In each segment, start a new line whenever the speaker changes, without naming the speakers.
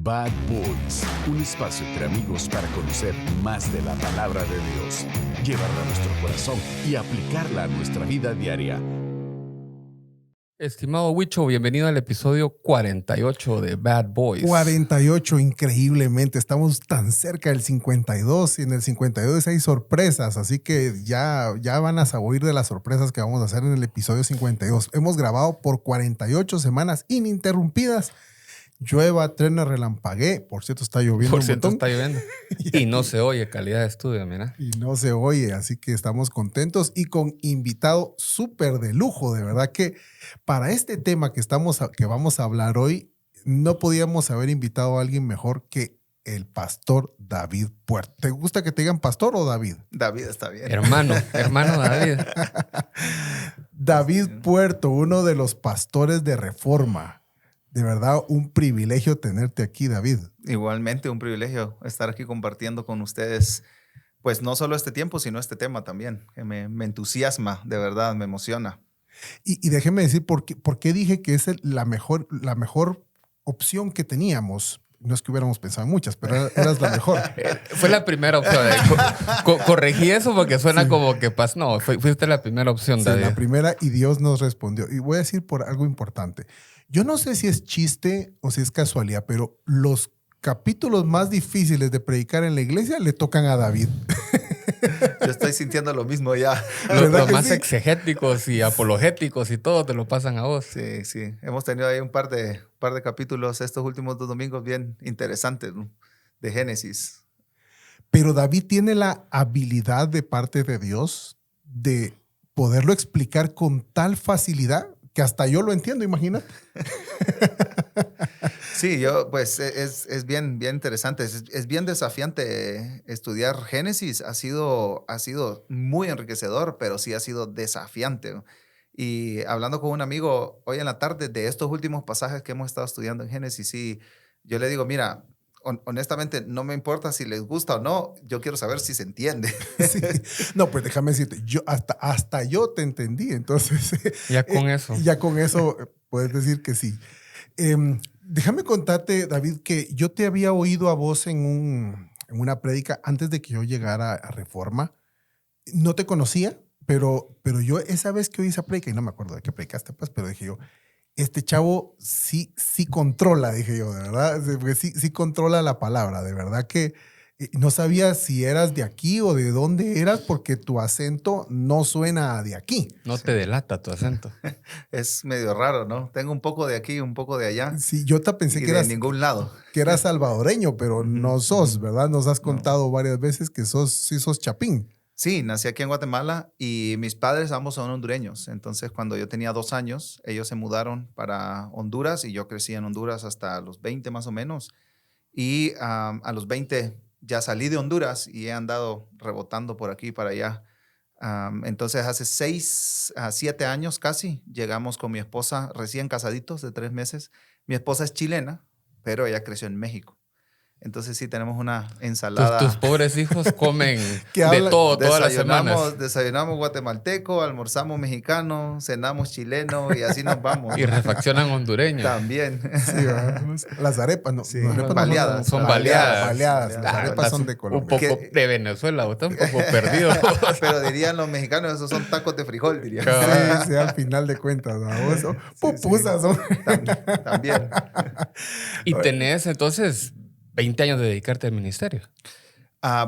Bad Boys, un espacio entre amigos para conocer más de la palabra de Dios, llevarla a nuestro corazón y aplicarla a nuestra vida diaria.
Estimado Huicho, bienvenido al episodio 48 de Bad Boys.
48, increíblemente. Estamos tan cerca del 52 y en el 52 hay sorpresas, así que ya van a saborear de las sorpresas que vamos a hacer en el episodio 52. Hemos grabado por 48 semanas ininterrumpidas. Llueva, truene, relampaguee. Por cierto, está lloviendo
Por
un
cierto,
montón.
está lloviendo. Y no se oye, calidad de estudio, mira.
Y no se oye, así que estamos contentos y con invitado súper de lujo. De verdad que para este tema que vamos a hablar hoy, no podíamos haber invitado a alguien mejor que el pastor David Puerto. ¿Te gusta que te digan pastor o David?
David está bien.
Hermano David.
David Puerto, uno de los pastores de Reforma. De verdad, un privilegio tenerte aquí, David.
Igualmente un privilegio estar aquí compartiendo con ustedes, pues no solo este tiempo, sino este tema también, que me entusiasma, de verdad, me emociona.
Y déjeme decir por qué dije que es la mejor opción que teníamos. No es que hubiéramos pensado en muchas, pero eras la mejor.
Fue la primera opción. Corregí eso porque suena sí. Como que no, fuiste la primera opción,
sí,
David.
La primera, y Dios nos respondió. Y voy a decir por algo importante. Yo no sé si es chiste o si es casualidad, pero los capítulos más difíciles de predicar en la iglesia le tocan a David.
Yo estoy sintiendo lo mismo ya.
Los más exegéticos y apologéticos y todo te lo pasan a vos.
Sí, sí. Hemos tenido ahí un par de capítulos estos últimos 2 domingos bien interesantes, ¿no? De Génesis.
Pero David tiene la habilidad de parte de Dios de poderlo explicar con tal facilidad que hasta yo lo entiendo, imagínate.
Sí, pues es bien interesante, es bien desafiante estudiar Génesis, ha sido muy enriquecedor, pero sí ha sido desafiante, ¿no? Y hablando con un amigo hoy en la tarde de estos últimos pasajes que hemos estado estudiando en Génesis, sí, yo le digo, mira, honestamente no me importa si les gusta o no, yo quiero saber si se entiende.
Sí. No, pues déjame decirte, yo hasta yo te entendí, entonces...
Ya con eso.
Ya con eso puedes decir que sí. Déjame contarte, David, que yo te había oído a vos en una prédica antes de que yo llegara a Reforma. No te conocía, pero yo esa vez que oí esa prédica, y no me acuerdo de qué predicaste, pues, pero dije yo, este chavo sí controla, dije yo, de verdad, porque sí controla la palabra, de verdad que no sabía si eras de aquí o de dónde eras porque tu acento no suena de aquí.
No te delata tu acento.
Es medio raro, ¿no? Tengo un poco de aquí, un poco de allá.
Sí, yo te pensé que
eras de ningún lado.
Que eras salvadoreño, pero no sos, ¿verdad? Nos has contado varias veces que sos chapín.
Sí, nací aquí en Guatemala y mis padres ambos son hondureños. Entonces, cuando yo tenía 2 años, ellos se mudaron para Honduras y yo crecí en Honduras hasta los 20 más o menos. Y a los 20 ya salí de Honduras y he andado rebotando por aquí y para allá. Entonces, hace 6 a 7 años casi, llegamos con mi esposa recién casaditos de 3 meses. Mi esposa es chilena, pero ella creció en México. Entonces sí tenemos una ensalada.
Tus pobres hijos comen de todo, todas las semanas.
Desayunamos guatemalteco, almorzamos mexicano, cenamos chileno y así nos vamos.
Y refaccionan hondureño.
También.
Sí, las arepas no.
Sí,
las arepas
baleadas.
Son baleadas.
Las arepas son de Colombia.
Un poco de Venezuela, está un poco perdido.
Pero dirían los mexicanos, esos son tacos de frijol, dirían.
Sí, al final de cuentas, ¿no? Pupusas son.
También.
Y tenés entonces 20 años de dedicarte al ministerio.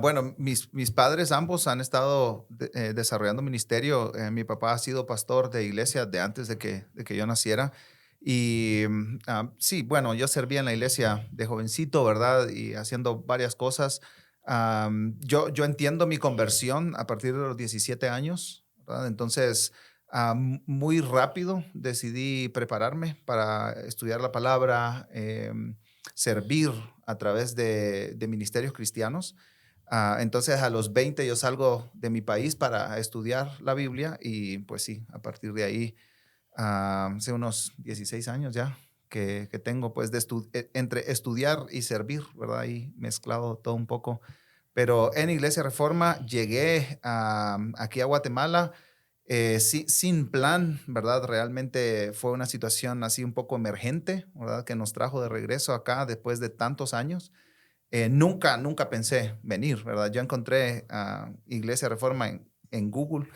Bueno, mis padres ambos han estado desarrollando ministerio. Mi papá ha sido pastor de iglesia de antes de que yo naciera. Y sí, bueno, yo servía en la iglesia de jovencito, ¿verdad? Y haciendo varias cosas. Yo entiendo mi conversión a partir de los 17 años, ¿verdad? Entonces, muy rápido decidí prepararme para estudiar la palabra, servir a través de ministerios cristianos. Entonces, a los 20 yo salgo de mi país para estudiar la Biblia y pues sí, a partir de ahí, hace unos 16 años ya que tengo pues entre estudiar y servir, ¿verdad? Ahí mezclado todo un poco. Pero en Iglesia Reforma llegué aquí a Guatemala sin plan, ¿verdad? Realmente fue una situación así un poco emergente, ¿verdad? Que nos trajo de regreso acá después de tantos años. Nunca pensé venir, ¿verdad? Yo encontré Iglesia Reforma en Google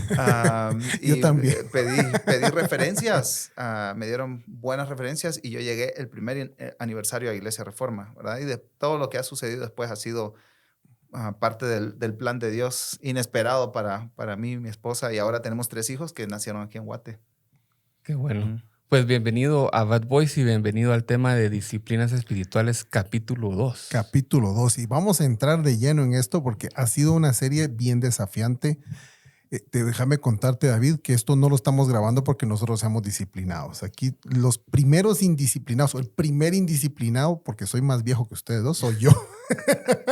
Yo
y
también.
pedí referencias, me dieron buenas referencias y yo llegué el primer aniversario a Iglesia Reforma, ¿verdad? Y de todo lo que ha sucedido después ha sido parte del plan de Dios inesperado para mí y mi esposa, y ahora tenemos 3 hijos que nacieron aquí en Guate.
Qué bueno.
Ujú.
Pues bienvenido a Bad Boys y bienvenido al tema de disciplinas espirituales, capítulo 2.
Capítulo 2. Y vamos a entrar de lleno en esto porque ha sido una serie bien desafiante. Déjame contarte, David, que esto no lo estamos grabando porque nosotros seamos disciplinados. Aquí los primeros indisciplinados, o el primer indisciplinado, porque soy más viejo que ustedes dos, soy yo.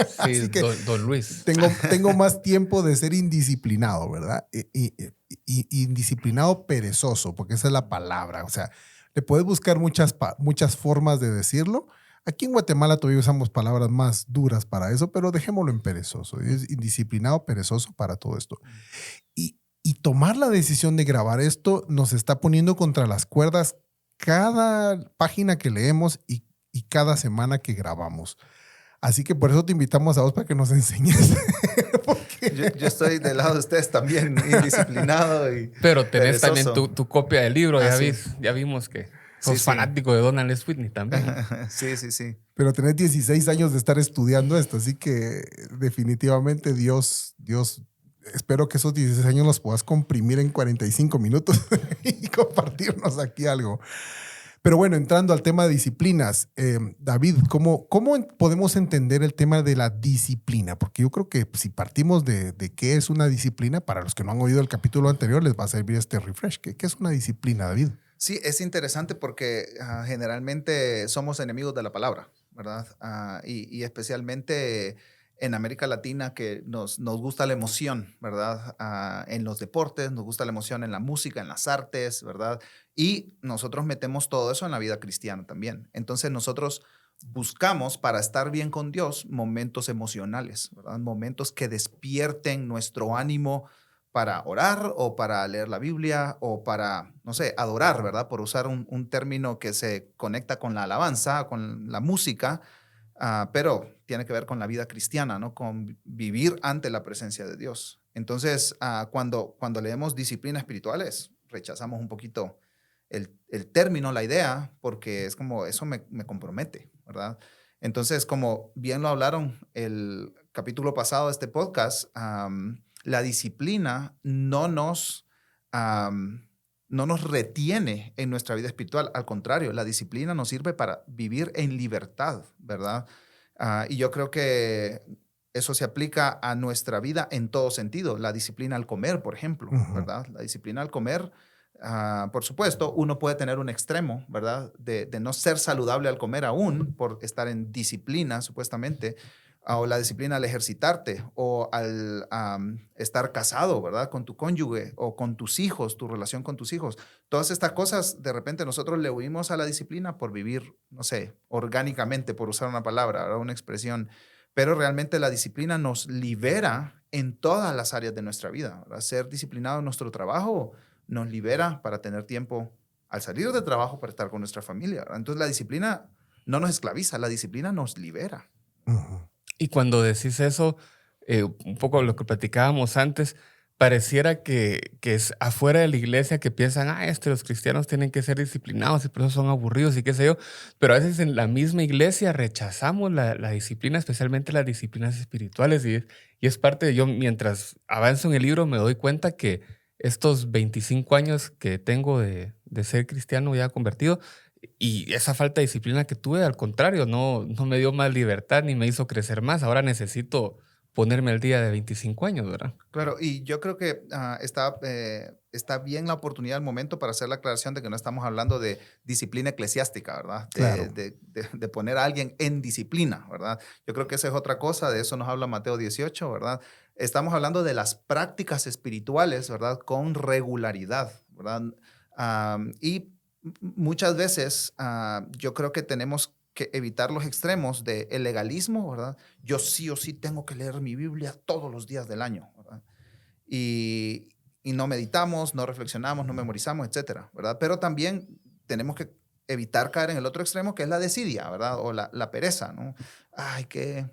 Sí,
Así que
don Luis.
tengo más tiempo de ser indisciplinado, ¿verdad? Indisciplinado perezoso, porque esa es la palabra. O sea, le puedes buscar muchas formas de decirlo. Aquí en Guatemala todavía usamos palabras más duras para eso, pero dejémoslo en perezoso. Es indisciplinado, perezoso para todo esto. Y tomar la decisión de grabar esto nos está poniendo contra las cuerdas cada página que leemos y cada semana que grabamos. Así que por eso te invitamos a vos para que nos enseñes.
Yo estoy del lado de ustedes también, indisciplinado y
Pero tenés
perezoso.
también tu copia del libro,
Sí.
ya vimos que sos
Sí.
fanático de Donald Sweeney también.
Sí.
Pero tenés 16 años de estar estudiando esto, así que definitivamente Dios, espero que esos 16 años los puedas comprimir en 45 minutos y compartirnos aquí algo. Pero bueno, entrando al tema de disciplinas, David, ¿cómo podemos entender el tema de la disciplina? Porque yo creo que si partimos de qué es una disciplina, para los que no han oído el capítulo anterior, les va a servir este refresh. ¿Qué es una disciplina, David?
Sí, es interesante porque generalmente somos enemigos de la palabra, ¿verdad? Y especialmente en América Latina, que nos gusta la emoción, ¿verdad? En los deportes, nos gusta la emoción en la música, en las artes, ¿verdad? Y nosotros metemos todo eso en la vida cristiana también. Entonces nosotros buscamos, para estar bien con Dios, momentos emocionales, ¿verdad? Momentos que despierten nuestro ánimo para orar o para leer la Biblia o para, no sé, adorar, ¿verdad? Por usar un término que se conecta con la alabanza, con la música, pero tiene que ver con la vida cristiana, ¿no? Con vivir ante la presencia de Dios. Entonces, cuando leemos disciplinas espirituales, rechazamos un poquito el término, la idea, porque es como, eso me compromete, ¿verdad? Entonces, como bien lo hablaron el capítulo pasado de este podcast, la disciplina no nos retiene en nuestra vida espiritual. Al contrario, la disciplina nos sirve para vivir en libertad, ¿verdad? Y yo creo que eso se aplica a nuestra vida en todo sentido. La disciplina al comer, por ejemplo, ¿verdad? La disciplina al comer, por supuesto, uno puede tener un extremo, ¿verdad? De no ser saludable al comer aún por estar en disciplina, supuestamente, o la disciplina al ejercitarte, o al estar casado, ¿verdad? Con tu cónyuge, o con tus hijos, tu relación con tus hijos. Todas estas cosas, de repente nosotros le huimos a la disciplina por vivir, no sé, orgánicamente, por usar una palabra, ¿verdad? Una expresión. Pero realmente la disciplina nos libera en todas las áreas de nuestra vida, ¿verdad? Ser disciplinado en nuestro trabajo nos libera para tener tiempo al salir de trabajo para estar con nuestra familia, ¿verdad? Entonces la disciplina no nos esclaviza, la disciplina nos libera.
Y cuando decís eso, un poco lo que platicábamos antes, pareciera que es afuera de la iglesia que piensan, los cristianos tienen que ser disciplinados y por eso son aburridos y qué sé yo. Pero a veces en la misma iglesia rechazamos la disciplina, especialmente las disciplinas espirituales. Y es parte de yo, mientras avanzo en el libro, me doy cuenta que estos 25 años que tengo de ser cristiano ya convertido, y esa falta de disciplina que tuve, al contrario, no me dio más libertad ni me hizo crecer más. Ahora necesito ponerme al día de 25 años, ¿verdad?
Claro, y yo creo que está bien la oportunidad, el momento para hacer la aclaración de que no estamos hablando de disciplina eclesiástica, ¿verdad?
Claro.
De poner a alguien en disciplina, ¿verdad? Yo creo que esa es otra cosa, de eso nos habla Mateo 18, ¿verdad? Estamos hablando de las prácticas espirituales, ¿verdad? Con regularidad, ¿verdad? Y muchas veces yo creo que tenemos que evitar los extremos del legalismo, ¿verdad? Yo sí o sí tengo que leer mi Biblia todos los días del año, ¿verdad? Y y no meditamos, no reflexionamos, no memorizamos, etcétera, ¿verdad? Pero también tenemos que evitar caer en el otro extremo, que es la desidia, ¿verdad? O la pereza, ¿no? Ay, qué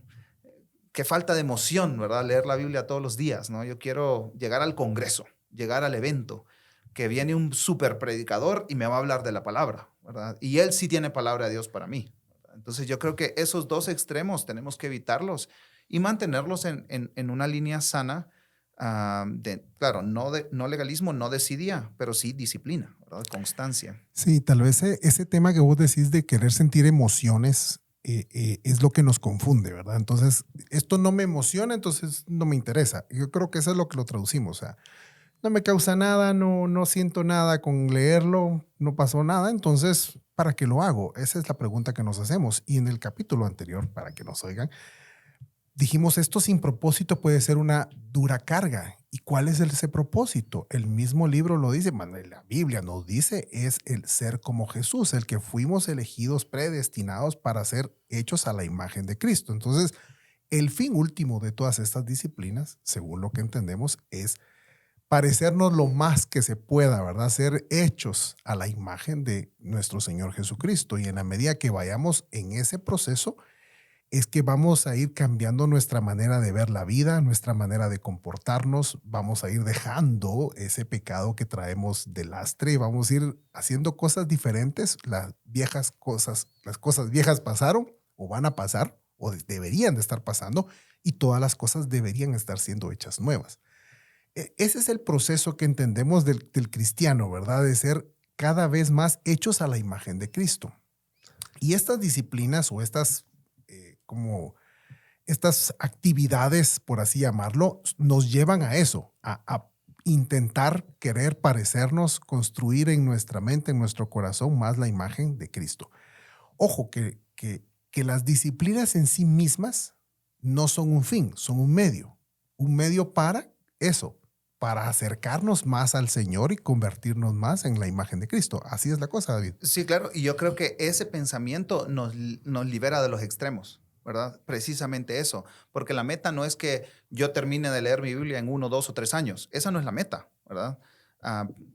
falta de emoción, ¿verdad? Leer la Biblia todos los días, ¿no? Yo quiero llegar al congreso, llegar al evento, que viene un super predicador y me va a hablar de la palabra, ¿verdad? Y él sí tiene palabra de Dios para mí, ¿verdad? Entonces yo creo que esos dos extremos tenemos que evitarlos y mantenerlos en una línea sana. Claro, no legalismo, no desidia, pero sí disciplina, ¿verdad? Constancia.
Sí, tal vez ese tema que vos decís de querer sentir emociones es lo que nos confunde, ¿verdad? Entonces, esto no me emociona, entonces no me interesa. Yo creo que eso es lo que lo traducimos. O sea, no me causa nada, no siento nada con leerlo, no pasó nada, entonces, ¿para qué lo hago? Esa es la pregunta que nos hacemos. Y en el capítulo anterior, para que nos oigan, dijimos, esto sin propósito puede ser una dura carga. ¿Y cuál es ese propósito? El mismo libro lo dice, la Biblia nos dice, es el ser como Jesús, el que fuimos elegidos, predestinados para ser hechos a la imagen de Cristo. Entonces, el fin último de todas estas disciplinas, según lo que entendemos, es parecernos lo más que se pueda, ¿verdad? Ser hechos a la imagen de nuestro Señor Jesucristo. Y en la medida que vayamos en ese proceso, es que vamos a ir cambiando nuestra manera de ver la vida, nuestra manera de comportarnos, vamos a ir dejando ese pecado que traemos de lastre, vamos a ir haciendo cosas diferentes, las cosas viejas pasaron o van a pasar o deberían de estar pasando y todas las cosas deberían estar siendo hechas nuevas. Ese es el proceso que entendemos del cristiano, ¿verdad? De ser cada vez más hechos a la imagen de Cristo. Y estas disciplinas o estas actividades, por así llamarlo, nos llevan a eso, a intentar querer parecernos, construir en nuestra mente, en nuestro corazón, más la imagen de Cristo. Ojo, que las disciplinas en sí mismas no son un fin, son un medio para eso, para acercarnos más al Señor y convertirnos más en la imagen de Cristo. Así es la cosa, David.
Sí, claro, y yo creo que ese pensamiento nos libera de los extremos, ¿verdad? Precisamente eso, porque la meta no es que yo termine de leer mi Biblia en 1, 2 o 3 años. Esa no es la meta, ¿verdad?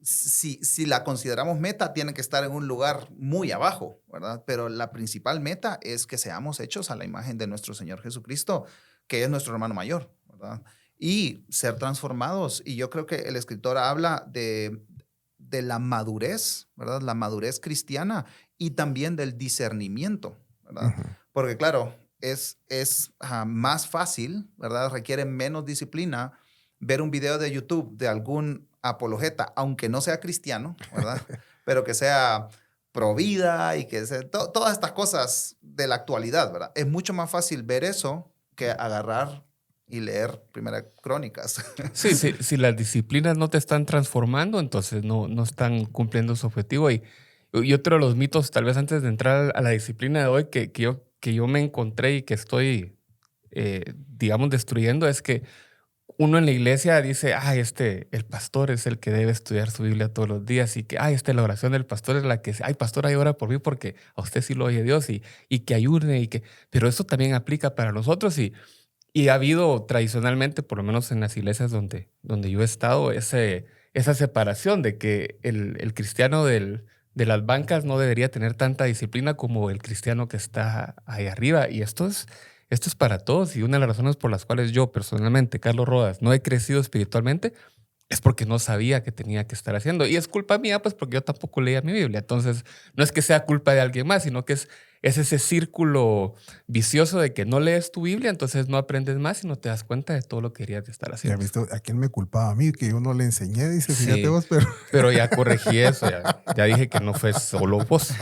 Si la consideramos meta, tiene que estar en un lugar muy abajo, ¿verdad? Pero la principal meta es que seamos hechos a la imagen de nuestro Señor Jesucristo, que es nuestro hermano mayor, ¿verdad? Y ser transformados. Y yo creo que el escritor habla de la madurez, ¿verdad? La madurez cristiana y también del discernimiento, ¿verdad? Uh-huh. Porque claro, es más fácil, ¿verdad? Requiere menos disciplina ver un video de YouTube de algún apologeta, aunque no sea cristiano, ¿verdad? Pero que sea pro vida y que sea todas estas cosas de la actualidad, ¿verdad? Es mucho más fácil ver eso que agarrar y leer Primera Crónicas.
Sí, si las disciplinas no te están transformando, entonces no están cumpliendo su objetivo. Y otro de los mitos, tal vez antes de entrar a la disciplina de hoy, que yo me encontré y que estoy, digamos, destruyendo, es que uno en la iglesia dice, el pastor es el que debe estudiar su Biblia todos los días y que, la oración del pastor es la que, pastor, ora por mí porque a usted sí lo oye Dios y que ayude pero eso también aplica para nosotros y ha habido tradicionalmente, por lo menos en las iglesias donde yo he estado, esa separación de que el cristiano de las bancas no debería tener tanta disciplina como el cristiano que está ahí arriba. Y esto es para todos. Y una de las razones por las cuales yo personalmente, Carlos Rodas, no he crecido espiritualmente es porque no sabía que tenía que estar haciendo. Y es culpa mía, pues, porque yo tampoco leía mi Biblia. Entonces, no es que sea culpa de alguien más, sino que es ese círculo vicioso de que no lees tu Biblia, entonces no aprendes más y no te das cuenta de todo lo que querías estar haciendo.
¿Ya visto a quién me culpaba? A mí, que yo no le enseñé, dice,
sí,
fíjate vos, pero...
Pero ya corregí eso, ya dije que no fue solo vos.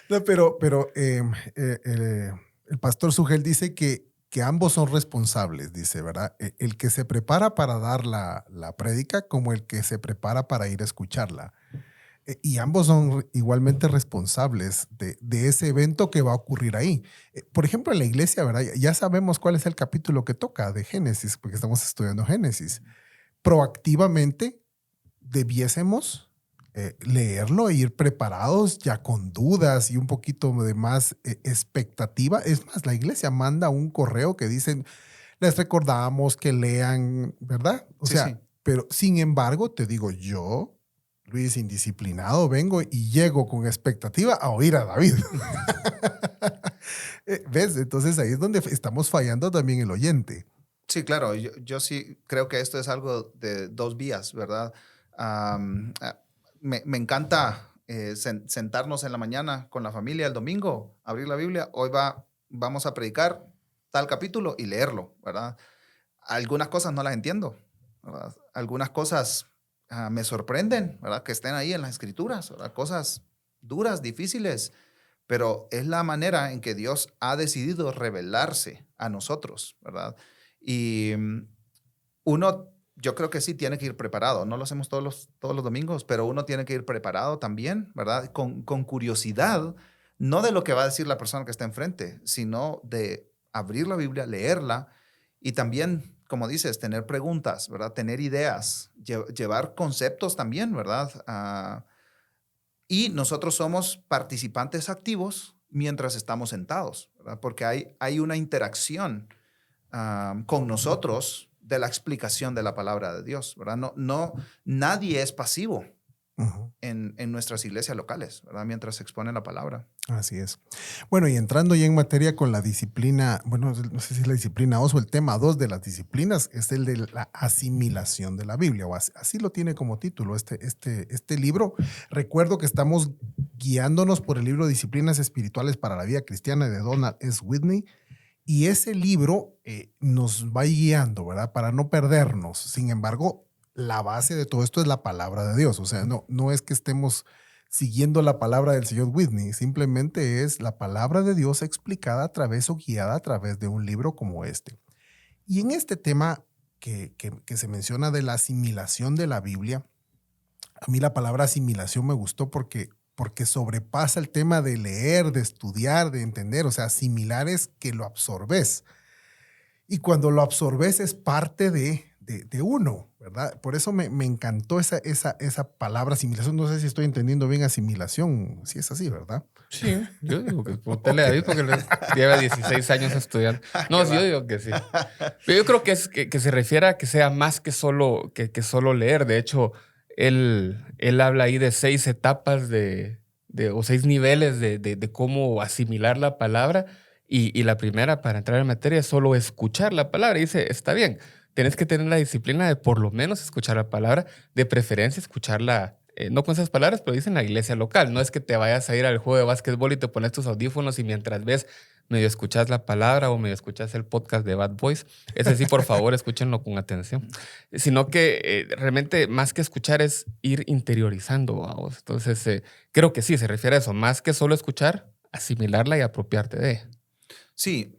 No, pero el pastor Sugel dice que ambos son responsables, dice, ¿verdad? El que se prepara para dar la prédica como el que se prepara para ir a escucharla. Y ambos son igualmente responsables de ese evento que va a ocurrir ahí. Por ejemplo, en la iglesia, ¿verdad? Ya sabemos cuál es el capítulo que toca de Génesis, porque estamos estudiando Génesis. Proactivamente debiésemos leerlo e ir preparados ya con dudas y un poquito de más expectativa. Es más, la iglesia manda un correo que dicen, les recordamos que lean, ¿verdad? O sea, Pero, sin embargo, te digo, yo, Luis, indisciplinado, vengo y llego con expectativa a oír a David. ¿Ves? Entonces ahí es donde estamos fallando también el oyente.
Sí, claro. Yo sí creo que esto es algo de dos vías, ¿verdad? Me encanta sentarnos en la mañana con la familia el domingo, abrir la Biblia. Hoy vamos a predicar tal capítulo y leerlo, ¿verdad? Algunas cosas no las entiendo, ¿verdad? Algunas cosas me sorprenden, ¿verdad? Que estén ahí en las escrituras, ¿verdad? Cosas duras, difíciles, pero es la manera en que Dios ha decidido revelarse a nosotros, ¿verdad? Y uno, yo creo que sí tiene que ir preparado. No lo hacemos todos los domingos, pero uno tiene que ir preparado también, ¿verdad? Con curiosidad, no de lo que va a decir la persona que está enfrente, sino de abrir la Biblia, leerla y también, como dices, tener preguntas, ¿verdad? Tener ideas, llevar conceptos también, ¿verdad? Y nosotros somos participantes activos mientras estamos sentados, ¿verdad? Porque hay una interacción con nosotros de la explicación de la palabra de Dios, ¿verdad? Nadie es pasivo en nuestras iglesias locales, ¿verdad? Mientras se expone la palabra.
Así es. Bueno, y entrando ya en materia con la disciplina, bueno, no sé si es la disciplina 2 o el tema 2 de las disciplinas, es el de la asimilación de la Biblia, o así lo tiene como título este libro. Recuerdo que estamos guiándonos por el libro Disciplinas Espirituales para la Vida Cristiana de Donald S. Whitney, y ese libro nos va guiando, ¿verdad? Para no perdernos. Sin embargo, la base de todo esto es la palabra de Dios. O sea, no es que estemos siguiendo la palabra del señor Whitney, simplemente es la palabra de Dios explicada a través o guiada a través de un libro como este. Y en este tema que se menciona de la asimilación de la Biblia, a mí la palabra asimilación me gustó porque sobrepasa el tema de leer, de estudiar, de entender. O sea, asimilar es que lo absorbes. Y cuando lo absorbes es parte de uno, ¿verdad? Por eso me encantó esa palabra asimilación. No sé si estoy entendiendo bien asimilación. Sí es así, ¿verdad?
Sí, yo digo que pregúntale a David porque lleva 16 años estudiando. No, sí, yo digo que sí. Pero yo creo que se refiere a que sea más que solo leer. De hecho, él habla ahí de 6 etapas o 6 niveles de cómo asimilar la palabra. Y la primera, para entrar en materia, es solo escuchar la palabra. Y dice, está bien, tienes que tener la disciplina de por lo menos escuchar la palabra, de preferencia escucharla, no con esas palabras, pero dice en la iglesia local. No es que te vayas a ir al juego de básquetbol y te pones tus audífonos y mientras ves, medio escuchas la palabra o medio escuchas el podcast de Bad Boys. Ese sí, por favor, escúchenlo con atención. Sino que realmente más que escuchar es ir interiorizando, vamos. Entonces, creo que sí, se refiere a eso. Más que solo escuchar, asimilarla y apropiarte de ella.
Sí,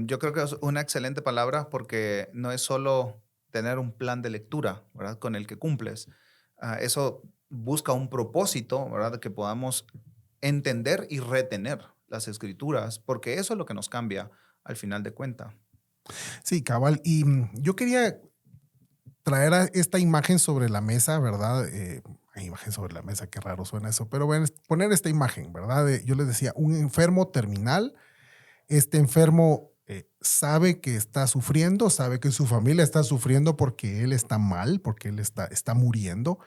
yo creo que es una excelente palabra porque no es solo tener un plan de lectura, ¿verdad? Con el que cumples. Eso busca un propósito, ¿verdad? De que podamos entender y retener las escrituras, porque eso es lo que nos cambia al final de cuenta.
Sí, cabal. Y yo quería traer esta imagen sobre la mesa, ¿verdad? Imagen sobre la mesa, qué raro suena eso, pero bueno, poner esta imagen, ¿verdad? Yo les decía, un enfermo terminal. Este enfermo sabe que está sufriendo, sabe que su familia está sufriendo porque él está mal, porque él está muriendo.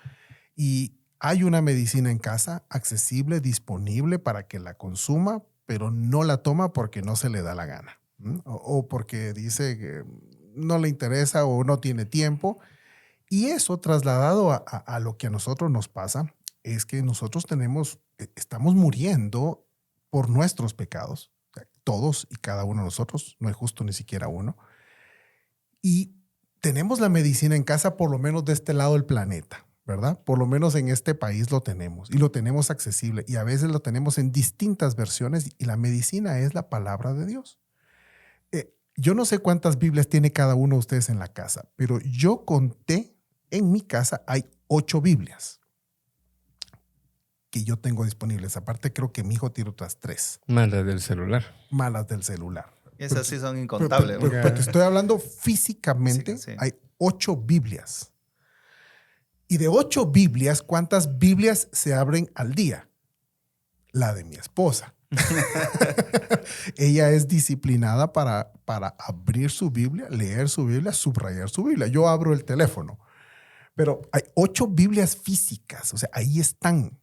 Y hay una medicina en casa accesible, disponible para que la consuma, pero no la toma porque no se le da la gana. O porque dice que no le interesa o no tiene tiempo. Y eso trasladado a lo que a nosotros nos pasa es que nosotros estamos muriendo por nuestros pecados. Todos y cada uno de nosotros, no es justo ni siquiera uno. Y tenemos la medicina en casa, por lo menos de este lado del planeta, ¿verdad? Por lo menos en este país lo tenemos y lo tenemos accesible y a veces lo tenemos en distintas versiones y la medicina es la palabra de Dios. Yo no sé cuántas Biblias tiene cada uno de ustedes en la casa, pero yo conté, en mi casa hay 8 Biblias que yo tengo disponibles. Aparte, creo que mi hijo tiene otras 3.
Malas del celular.
Malas del celular.
Esas sí son incontables.
Pero te estoy hablando físicamente, sí. Hay 8 Biblias. Y de 8 Biblias, ¿cuántas Biblias se abren al día? La de mi esposa. Ella es disciplinada para abrir su Biblia, leer su Biblia, subrayar su Biblia. Yo abro el teléfono. Pero hay 8 Biblias físicas, o sea, ahí están.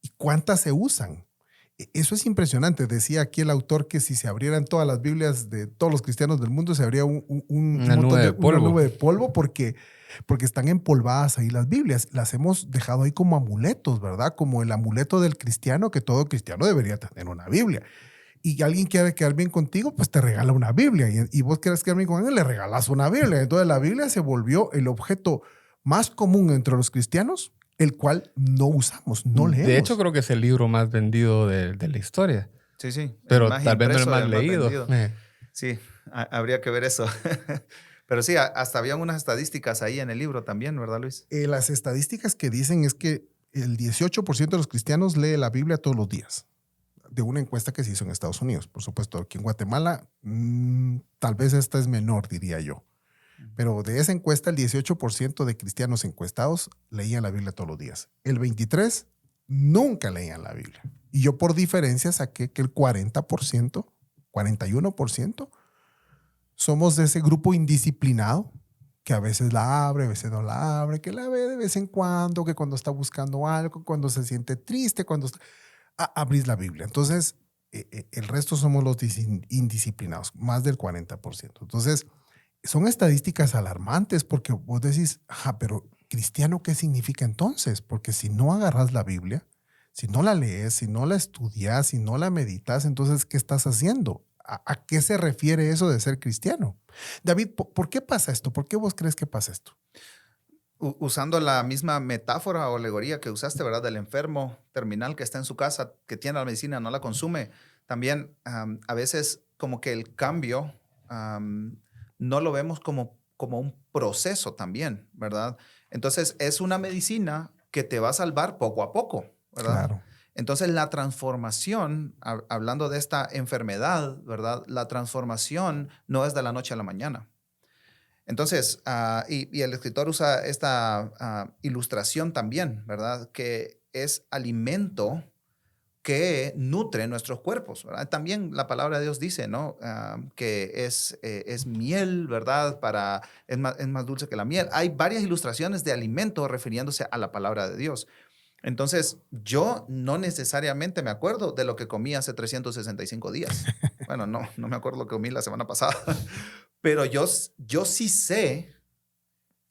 ¿Y cuántas se usan? Eso es impresionante. Decía aquí el autor que si se abrieran todas las Biblias de todos los cristianos del mundo, se abría
Una nube de polvo
porque están empolvadas ahí las Biblias. Las hemos dejado ahí como amuletos, ¿verdad? Como el amuleto del cristiano, que todo cristiano debería tener una Biblia. Y alguien quiere quedar bien contigo, pues te regala una Biblia. Y vos quieres quedar bien con alguien, le regalas una Biblia. Entonces la Biblia se volvió el objeto más común entre los cristianos, el cual no usamos, no leemos.
De hecho, creo que es el libro más vendido de la historia.
Sí.
Pero tal vez no el más leído.
Sí, habría que ver eso. Pero sí, hasta habían unas estadísticas ahí en el libro también, ¿verdad, Luis?
Las estadísticas que dicen es que el 18% de los cristianos lee la Biblia todos los días, de una encuesta que se hizo en Estados Unidos. Por supuesto, aquí en Guatemala, tal vez esta es menor, diría yo. Pero de esa encuesta, el 18% de cristianos encuestados leían la Biblia todos los días. El 23% nunca leían la Biblia. Y yo por diferencia saqué que el 40%, 41%, somos de ese grupo indisciplinado que a veces la abre, a veces no la abre, que la ve de vez en cuando, que cuando está buscando algo, cuando se siente triste, cuando abrís la Biblia. Entonces, el resto somos los indisciplinados, más del 40%. Entonces, son estadísticas alarmantes porque vos decís, pero cristiano, ¿qué significa entonces? Porque si no agarras la Biblia, si no la lees, si no la estudias, si no la meditas, entonces, ¿qué estás haciendo? ¿A qué se refiere eso de ser cristiano? David, ¿por qué pasa esto? ¿Por qué vos crees que pasa esto?
Usando la misma metáfora o alegoría que usaste, ¿verdad? Del enfermo terminal que está en su casa, que tiene la medicina, no la consume. También a veces como que el cambio no lo vemos como un proceso también, ¿verdad? Entonces es una medicina que te va a salvar poco a poco, ¿verdad? Claro. Entonces la transformación, hablando de esta enfermedad, ¿verdad? La transformación no es de la noche a la mañana. Entonces, y el escritor usa esta ilustración también, ¿verdad? Que es alimento que nutre nuestros cuerpos, ¿verdad? También la palabra de Dios dice, ¿no? Que es miel, ¿verdad? Es más dulce que la miel. Hay varias ilustraciones de alimento refiriéndose a la palabra de Dios. Entonces, yo no necesariamente me acuerdo de lo que comí hace 365 días. Bueno, no me acuerdo lo que comí la semana pasada. Pero yo sí sé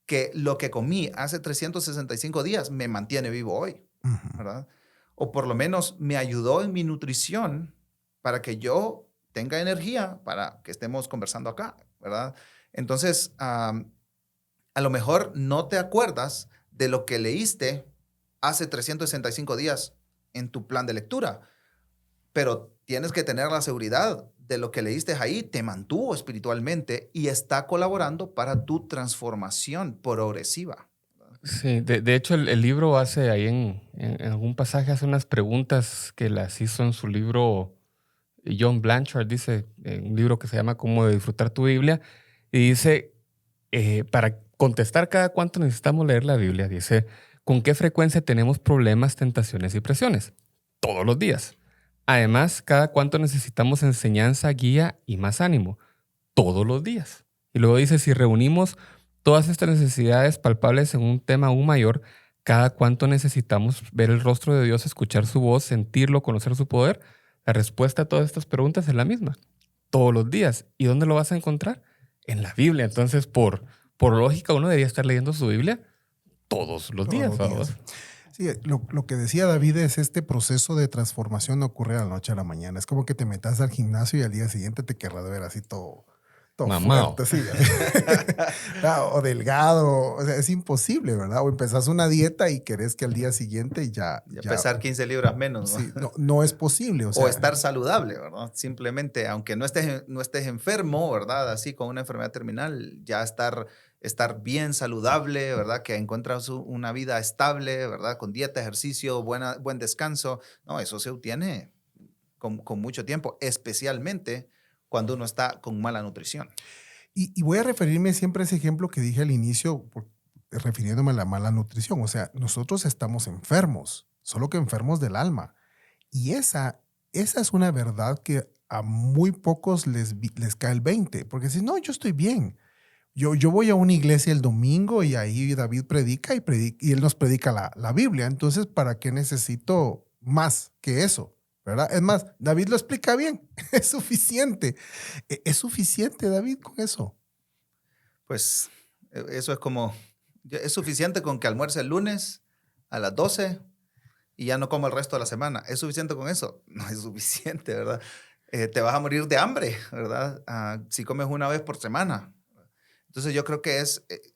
que lo que comí hace 365 días me mantiene vivo hoy, ¿verdad? O por lo menos me ayudó en mi nutrición para que yo tenga energía para que estemos conversando acá, ¿verdad? Entonces, a lo mejor no te acuerdas de lo que leíste hace 365 días en tu plan de lectura, pero tienes que tener la seguridad de lo que leíste ahí te mantuvo espiritualmente y está colaborando para tu transformación progresiva.
Sí, de hecho el libro hace ahí en algún pasaje hace unas preguntas que las hizo en su libro John Blanchard, dice, en un libro que se llama Cómo disfrutar tu Biblia, y dice, para contestar cada cuánto necesitamos leer la Biblia, dice, ¿con qué frecuencia tenemos problemas, tentaciones y presiones? Todos los días. Además, cada cuánto necesitamos enseñanza, guía y más ánimo. Todos los días. Y luego dice, si reunimos todas estas necesidades palpables en un tema aún mayor, cada cuánto necesitamos ver el rostro de Dios, escuchar su voz, sentirlo, conocer su poder. La respuesta a todas estas preguntas es la misma. Todos los días. ¿Y dónde lo vas a encontrar? En la Biblia. Entonces, por lógica, uno debería estar leyendo su Biblia todos los días.
Sí, lo que decía David es este proceso de transformación no ocurre de la noche a la mañana. Es como que te metas al gimnasio y al día siguiente te querrás ver así todo fuerte, sí. O delgado. O sea, es imposible, ¿verdad? O empezás una dieta y querés que al día siguiente ya
pesar 15 libras menos, ¿no?
Sí, no es posible. O
estar saludable, ¿verdad? Simplemente, aunque no estés enfermo, ¿verdad? Así con una enfermedad terminal, ya estar bien saludable, ¿verdad? Que encuentras una vida estable, ¿verdad? Con dieta, ejercicio, buen descanso. No, eso se obtiene con mucho tiempo, especialmente cuando uno está con mala nutrición.
Y voy a referirme siempre a ese ejemplo que dije al inicio, refiriéndome a la mala nutrición. O sea, nosotros estamos enfermos, solo que enfermos del alma. Y esa es una verdad que a muy pocos les cae el 20, porque si no, yo estoy bien. Yo voy a una iglesia el domingo y ahí David predica y él nos predica la Biblia. Entonces, ¿para qué necesito más que eso? ¿Verdad? Es más, David lo explica bien. Es suficiente. Es suficiente, David, con eso.
Pues eso es como, es suficiente con que almuerce el lunes a las 12 y ya no como el resto de la semana. ¿Es suficiente con eso? No es suficiente, ¿verdad? Te vas a morir de hambre, ¿verdad? Si comes una vez por semana. Entonces yo creo que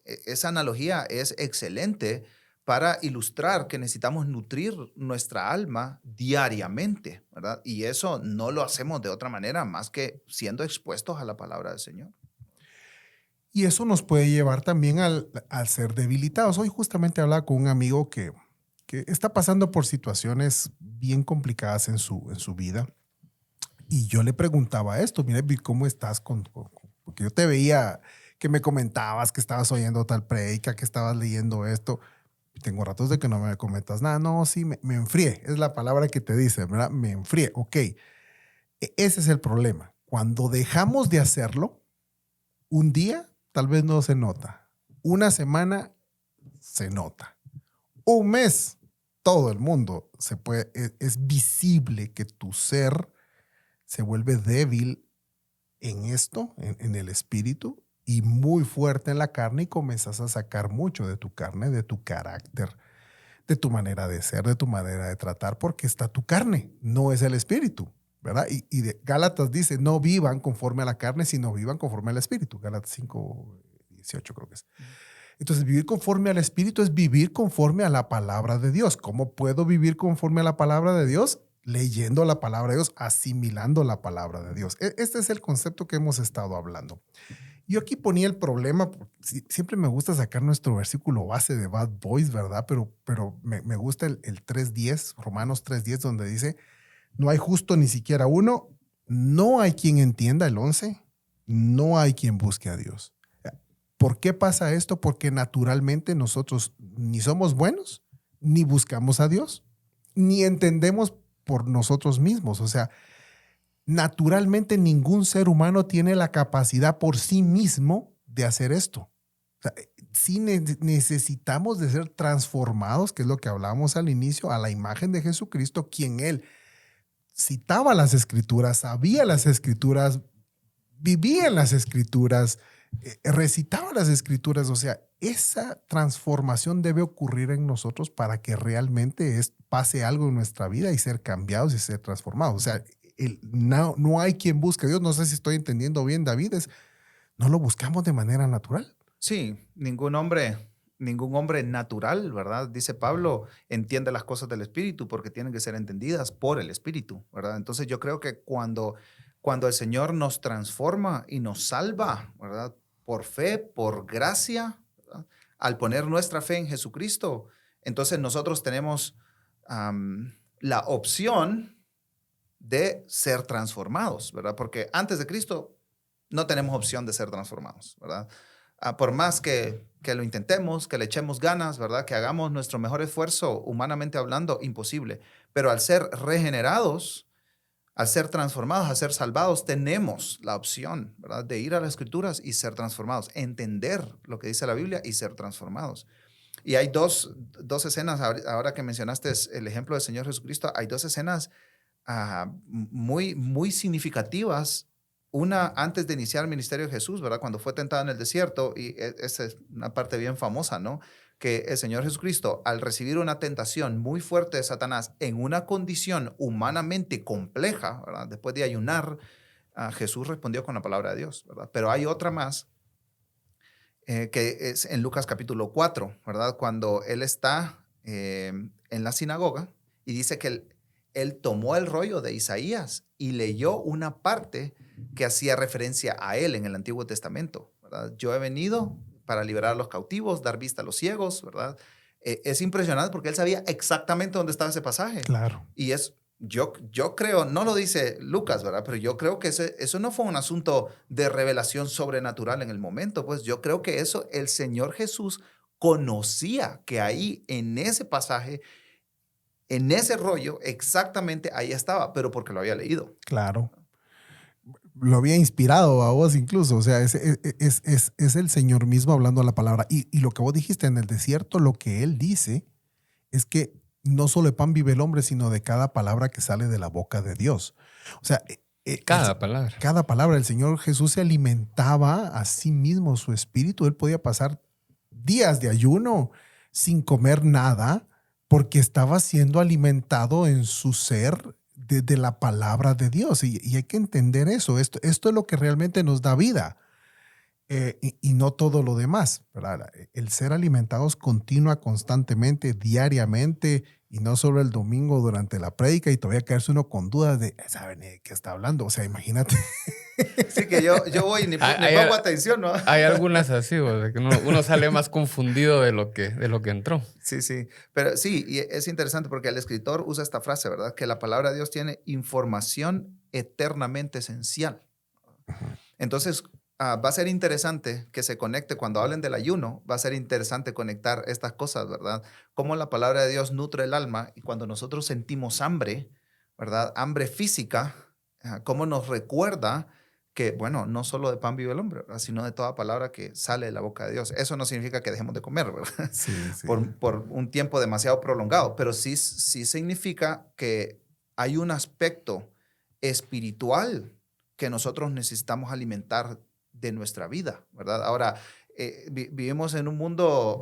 esa analogía es excelente para ilustrar que necesitamos nutrir nuestra alma diariamente, ¿verdad? Y eso no lo hacemos de otra manera más que siendo expuestos a la palabra del Señor.
Y eso nos puede llevar también al ser debilitados. Hoy justamente hablaba con un amigo que está pasando por situaciones bien complicadas en su vida. Y yo le preguntaba esto, mira, ¿cómo estás? Porque yo te veía que me comentabas que estabas oyendo tal predica, que estabas leyendo esto. Tengo ratos de que no me comentas nada. No, sí, me enfrié. Es la palabra que te dice, ¿verdad? Me enfrié. Ok. Ese es el problema. Cuando dejamos de hacerlo, un día tal vez no se nota. Una semana se nota. Un mes, todo el mundo es visible que tu ser se vuelve débil en esto, en el espíritu, y muy fuerte en la carne, y comenzas a sacar mucho de tu carne, de tu carácter, de tu manera de ser, de tu manera de tratar, porque está tu carne, no es el espíritu, ¿verdad? Y de Gálatas dice, no vivan conforme a la carne, sino vivan conforme al espíritu. Gálatas 5:18 creo que es. Entonces, vivir conforme al espíritu es vivir conforme a la palabra de Dios. ¿Cómo puedo vivir conforme a la palabra de Dios? Leyendo la palabra de Dios, asimilando la palabra de Dios. Este es el concepto que hemos estado hablando. Yo aquí ponía el problema, siempre me gusta sacar nuestro versículo base de Bad Boys, ¿verdad? Pero me gusta el 3:10, Romanos 3:10, donde dice, no hay justo ni siquiera uno, no hay quien entienda, el 11, no hay quien busque a Dios. ¿Por qué pasa esto? Porque naturalmente nosotros ni somos buenos, ni buscamos a Dios, ni entendemos por nosotros mismos. O sea, naturalmente ningún ser humano tiene la capacidad por sí mismo de hacer esto. O sea, sí necesitamos de ser transformados, que es lo que hablábamos al inicio, a la imagen de Jesucristo, quien Él citaba las Escrituras, sabía las Escrituras, vivía en las Escrituras, recitaba las Escrituras. O sea, esa transformación debe ocurrir en nosotros para que realmente pase algo en nuestra vida y ser cambiados y ser transformados. O sea, no hay quien busque a Dios. No sé si estoy entendiendo bien, David. No lo buscamos de manera natural.
Sí, ningún hombre natural, ¿verdad? Dice Pablo, entiende las cosas del Espíritu porque tienen que ser entendidas por el Espíritu, ¿verdad? Entonces yo creo que cuando el Señor nos transforma y nos salva, ¿verdad? Por fe, por gracia, ¿verdad? Al poner nuestra fe en Jesucristo, entonces nosotros tenemos la opción de ser transformados, ¿verdad? Porque antes de Cristo no tenemos opción de ser transformados, ¿verdad? Por más que lo intentemos, que le echemos ganas, ¿verdad? Que hagamos nuestro mejor esfuerzo, humanamente hablando, imposible. Pero al ser regenerados, al ser transformados, al ser salvados, tenemos la opción, ¿verdad? De ir a las Escrituras y ser transformados, entender lo que dice la Biblia y ser transformados. Y hay dos escenas, ahora que mencionaste el ejemplo del Señor Jesucristo, hay dos escenas muy, muy significativas. Una antes de iniciar el ministerio de Jesús, ¿verdad? Cuando fue tentado en el desierto, y esa es una parte bien famosa, ¿no? Que el Señor Jesucristo, al recibir una tentación muy fuerte de Satanás en una condición humanamente compleja, ¿verdad? Después de ayunar, Jesús respondió con la palabra de Dios, ¿verdad? Pero hay otra más, que es en Lucas capítulo 4, ¿verdad? Cuando él está en la sinagoga y dice que él tomó el rollo de Isaías y leyó una parte que hacía referencia a él en el Antiguo Testamento, ¿verdad? Yo he venido para liberar a los cautivos, dar vista a los ciegos, ¿verdad? Es impresionante porque él sabía exactamente dónde estaba ese pasaje.
Claro.
Y yo creo, no lo dice Lucas, ¿verdad? Pero yo creo que eso no fue un asunto de revelación sobrenatural en el momento. Pues yo creo que eso el Señor Jesús conocía que ahí en ese pasaje, en ese rollo, exactamente ahí estaba, pero porque lo había leído.
Claro. lo había inspirado a vos incluso. O sea, es el Señor mismo hablando la palabra. Y lo que vos dijiste en el desierto, lo que Él dice es que no solo de pan vive el hombre, sino de cada palabra que sale de la boca de Dios. O sea,
Cada palabra.
cada palabra. El Señor Jesús se alimentaba a sí mismo, su espíritu. Él podía pasar días de ayuno sin comer nada porque estaba siendo alimentado en su ser de la palabra de Dios. Y hay que entender eso. Esto es lo que realmente nos da vida. Y no todo lo demás, ¿verdad? El ser alimentados continua, constantemente, diariamente, y no solo el domingo durante la prédica, y todavía quedarse uno con dudas de, ¿saben de qué está hablando? O sea, imagínate.
Sí, que yo voy y ni pongo atención, ¿no?
Hay algunas así, o sea, que uno sale más confundido de lo que entró.
Sí, sí. Pero sí, y es interesante porque el escritor usa esta frase, ¿verdad? Que la palabra de Dios tiene información eternamente esencial. Entonces, va a ser interesante que se conecte cuando hablen del ayuno, va a ser interesante conectar estas cosas, ¿verdad? Cómo la palabra de Dios nutre el alma y cuando nosotros sentimos hambre, ¿verdad? Hambre física, cómo nos recuerda que, bueno, no solo de pan vive el hombre, ¿verdad? Sino de toda palabra que sale de la boca de Dios. Eso no significa que dejemos de comer, ¿verdad?
Sí, sí.
Por un tiempo demasiado prolongado, pero sí significa que hay un aspecto espiritual que nosotros necesitamos alimentar de nuestra vida, ¿verdad? Ahora, vivimos en un mundo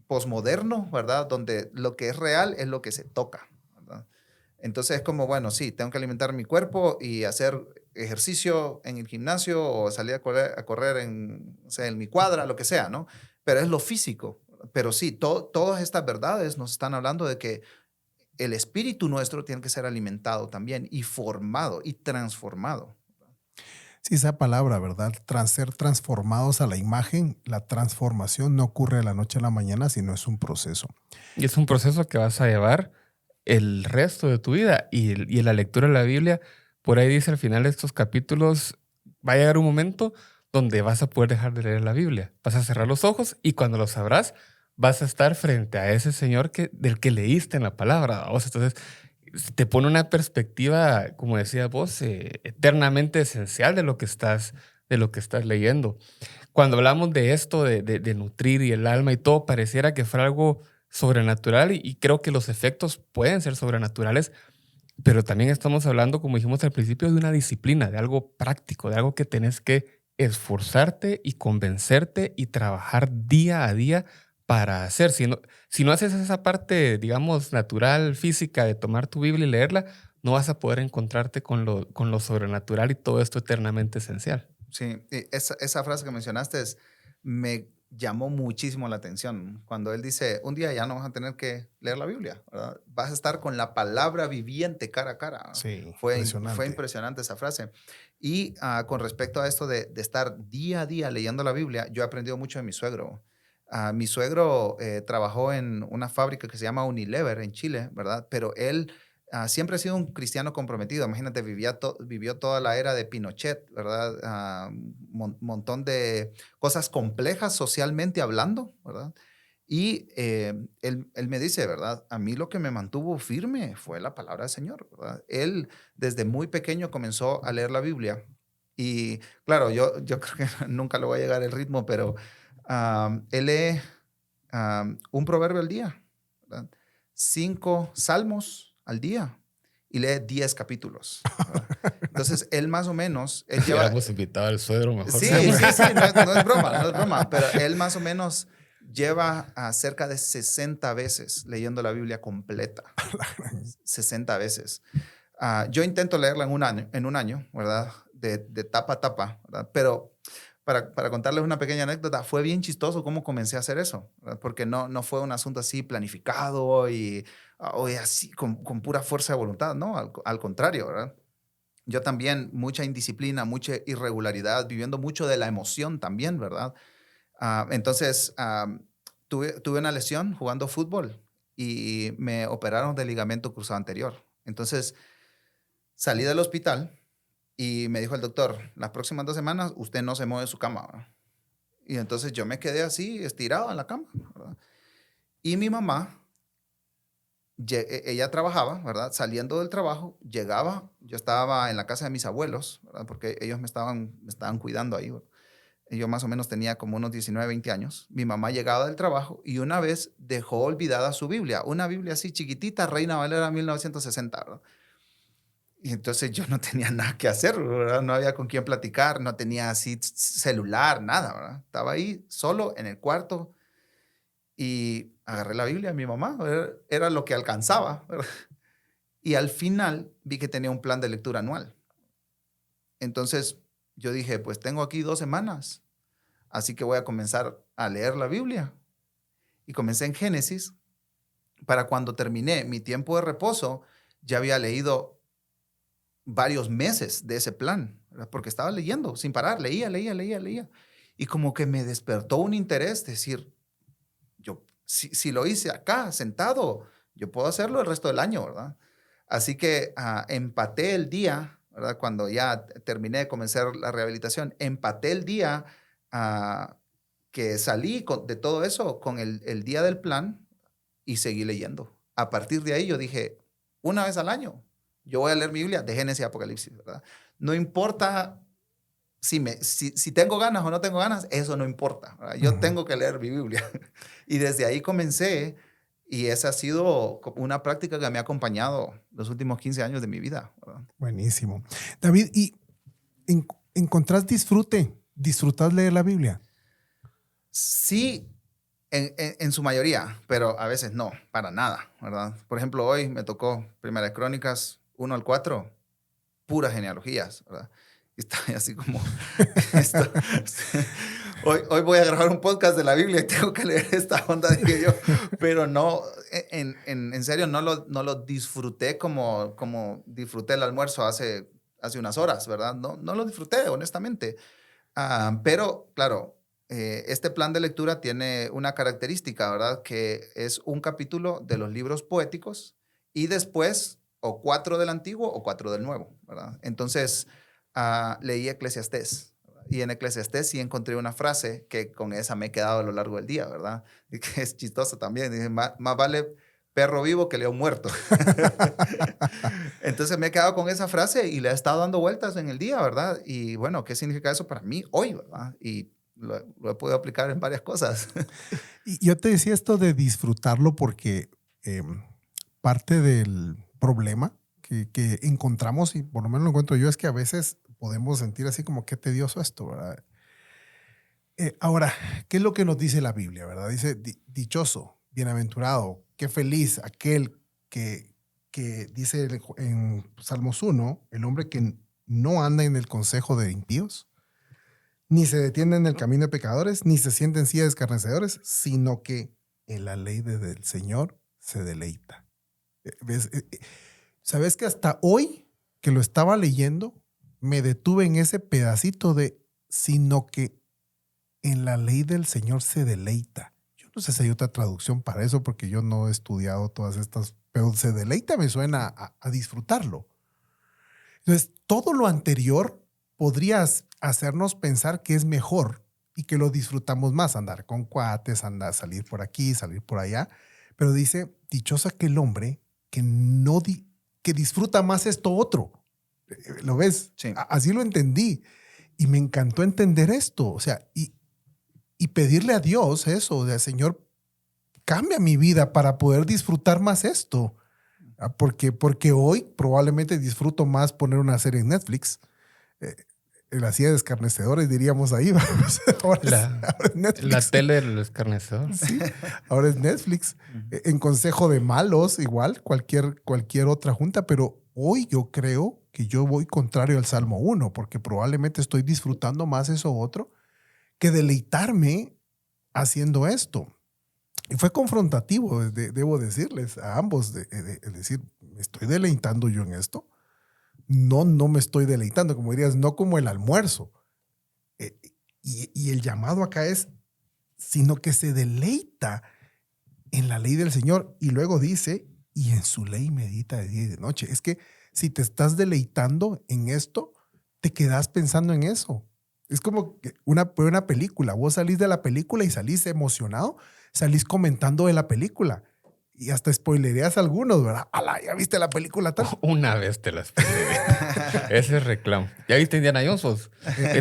posmoderno, ¿verdad? Donde lo que es real es lo que se toca, ¿verdad? Entonces es como, bueno, sí, tengo que alimentar mi cuerpo y hacer ejercicio en el gimnasio o salir a correr en, o sea, en mi cuadra, lo que sea, ¿no? Pero es lo físico. Pero sí, todas estas verdades nos están hablando de que el espíritu nuestro tiene que ser alimentado también y formado y transformado.
Sí, esa palabra, ¿verdad? Tras ser transformados a la imagen, la transformación no ocurre de la noche a la mañana, sino es un proceso.
Y es un proceso que vas a llevar el resto de tu vida. Y en la lectura de la Biblia, por ahí dice al final de estos capítulos, va a llegar un momento donde vas a poder dejar de leer la Biblia. Vas a cerrar los ojos y cuando los abras, vas a estar frente a ese Señor del que leíste en la palabra. ¿Vos? Entonces, te pone una perspectiva, como decías vos, eternamente esencial de lo que estás leyendo. Cuando hablamos de esto, de nutrir y el alma y todo, pareciera que fuera algo sobrenatural y creo que los efectos pueden ser sobrenaturales, pero también estamos hablando, como dijimos al principio, de una disciplina, de algo práctico, de algo que tenés que esforzarte y convencerte y trabajar día a día para hacer. Si no haces esa parte, digamos, natural, física de tomar tu Biblia y leerla, no vas a poder encontrarte con lo sobrenatural y todo esto eternamente esencial.
Sí, esa frase que mencionaste me llamó muchísimo la atención. Cuando él dice, un día ya no vas a tener que leer la Biblia, ¿verdad? Vas a estar con la palabra viviente cara a cara.
Sí,
Fue impresionante esa frase. Y con respecto a esto de estar día a día leyendo la Biblia, yo he aprendido mucho de mi suegro. Mi suegro trabajó en una fábrica que se llama Unilever en Chile, ¿verdad? Pero él siempre ha sido un cristiano comprometido. Imagínate, vivió toda la era de Pinochet, ¿verdad? Montón de cosas complejas socialmente hablando, ¿verdad? Y él me dice, ¿verdad? A mí lo que me mantuvo firme fue la palabra del Señor, ¿verdad? Él desde muy pequeño comenzó a leer la Biblia. Y claro, yo creo que nunca le voy a llegar el ritmo, pero él lee un proverbio al día, ¿verdad? 5 salmos al día y lee 10 capítulos. ¿Verdad? Entonces, él más o menos... Él lleva...
Hemos invitado al suegro mejor.
Sí, no es broma, pero él más o menos lleva cerca de 60 veces leyendo la Biblia completa. 60 veces. Yo intento leerla en un año, ¿verdad? De tapa a tapa, ¿verdad? Pero para contarles una pequeña anécdota, fue bien chistoso cómo comencé a hacer eso, ¿verdad? Porque no fue un asunto así planificado y así con pura fuerza de voluntad, ¿no? Al contrario, ¿verdad? Yo también, mucha indisciplina, mucha irregularidad, viviendo mucho de la emoción también, ¿verdad? Entonces, tuve una lesión jugando fútbol y me operaron del ligamento cruzado anterior. Entonces, salí del hospital y me dijo el doctor, las próximas 2 semanas usted no se mueve de su cama, ¿verdad? Y entonces yo me quedé así, estirado en la cama, ¿verdad? Y mi mamá ella trabajaba, ¿verdad? Saliendo del trabajo, llegaba, yo estaba en la casa de mis abuelos, ¿verdad? Porque ellos me estaban cuidando ahí, ¿verdad? Yo más o menos tenía como unos 19, 20 años. Mi mamá llegaba del trabajo y una vez dejó olvidada su Biblia, una Biblia así chiquitita, Reina Valera 1960, ¿verdad? Y entonces yo no tenía nada que hacer, ¿verdad? No había con quién platicar, no tenía así celular, nada, ¿verdad? Estaba ahí solo en el cuarto y agarré la Biblia de mi mamá, ¿verdad? Era lo que alcanzaba, ¿verdad? Y al final vi que tenía un plan de lectura anual. Entonces yo dije, pues tengo aquí 2 semanas, así que voy a comenzar a leer la Biblia. Y comencé en Génesis. Para cuando terminé mi tiempo de reposo, ya había leído varios meses de ese plan, ¿verdad? Porque estaba leyendo sin parar, leía. Y como que me despertó un interés, decir, yo, si lo hice acá, sentado, yo puedo hacerlo el resto del año, ¿verdad? Así que empaté el día, ¿verdad? Cuando ya terminé de comenzar la rehabilitación, empaté el día que salí de todo eso con el día del plan y seguí leyendo. A partir de ahí yo dije, una vez al año, yo voy a leer mi Biblia de Génesis y Apocalipsis, ¿verdad? No importa si tengo ganas o no tengo ganas, eso no importa, ¿verdad? Yo tengo que leer mi Biblia. Y desde ahí comencé y esa ha sido una práctica que me ha acompañado los últimos 15 años de mi vida, ¿verdad?
Buenísimo. David, ¿y encontrás disfrutas leer la Biblia?
Sí, en su mayoría, pero a veces no, para nada, ¿verdad? Por ejemplo, hoy me tocó Primera de Crónicas 1 al 4, puras genealogías, ¿verdad? Y está así como, hoy voy a grabar un podcast de la Biblia y tengo que leer esta onda, dije yo, pero no, en serio, no lo disfruté como disfruté el almuerzo hace unas horas, ¿verdad? No lo disfruté, honestamente. Pero, claro, este plan de lectura tiene una característica, ¿verdad? Que es un capítulo de los libros poéticos y después o 4 del Antiguo o 4 del Nuevo, ¿verdad? Entonces, leí Eclesiastés. Y en Eclesiastés sí encontré una frase que con esa me he quedado a lo largo del día, ¿verdad? Y que es chistosa también. Dice, más vale perro vivo que león muerto. Entonces me he quedado con esa frase y le he estado dando vueltas en el día, ¿verdad? Y bueno, ¿qué significa eso para mí hoy, verdad? Y lo he podido aplicar en varias cosas.
Y yo te decía esto de disfrutarlo porque parte del problema que encontramos, y por lo menos lo encuentro yo, es que a veces podemos sentir así como qué tedioso esto, ¿verdad? Ahora, ¿qué es lo que nos dice la Biblia, verdad? Dice, dichoso, bienaventurado, qué feliz aquel que dice en Salmos 1, el hombre que no anda en el consejo de impíos, ni se detiene en el camino de pecadores, ni se sienta en silla de escarnecedores, sino que en la ley del Señor se deleita. ¿Ves? ¿Sabes que hasta hoy que lo estaba leyendo, me detuve en ese pedacito de sino que en la ley del Señor se deleita? Yo no sé si hay otra traducción para eso porque yo no he estudiado todas estas, pero se deleita me suena a disfrutarlo. Entonces, todo lo anterior podrías hacernos pensar que es mejor y que lo disfrutamos más, andar con cuates, andar, salir por aquí, salir por allá, pero dice, dichoso aquel hombre que que disfruta más esto otro. ¿Lo ves?
Sí.
Así lo entendí y me encantó entender esto, o sea, y pedirle a Dios eso, o sea, Señor, cambia mi vida para poder disfrutar más esto, porque hoy probablemente disfruto más poner una serie en Netflix, en la silla de escarnecedores, diríamos ahí. Ahora es Netflix.
La tele del escarnecedor.
Sí, ahora es Netflix. En consejo de malos, igual, cualquier otra junta, pero hoy yo creo que yo voy contrario al Salmo 1, porque probablemente estoy disfrutando más eso otro que deleitarme haciendo esto. Y fue confrontativo, debo decirles a ambos, es decir, ¿me estoy deleitando yo en esto? No me estoy deleitando, como dirías, no como el almuerzo. Y el llamado acá es, sino que se deleita en la ley del Señor. Y luego dice, y en su ley medita de día y de noche. Es que si te estás deleitando en esto, te quedas pensando en eso. Es como una película. Vos salís de la película y salís emocionado, salís comentando de la película. Y hasta spoilereas a algunos, ¿verdad? ¡Hala! ¿Ya viste la película tal?
Una vez te las spoileé. Ese es reclamo. ¿Ya viste Indiana Jones vos?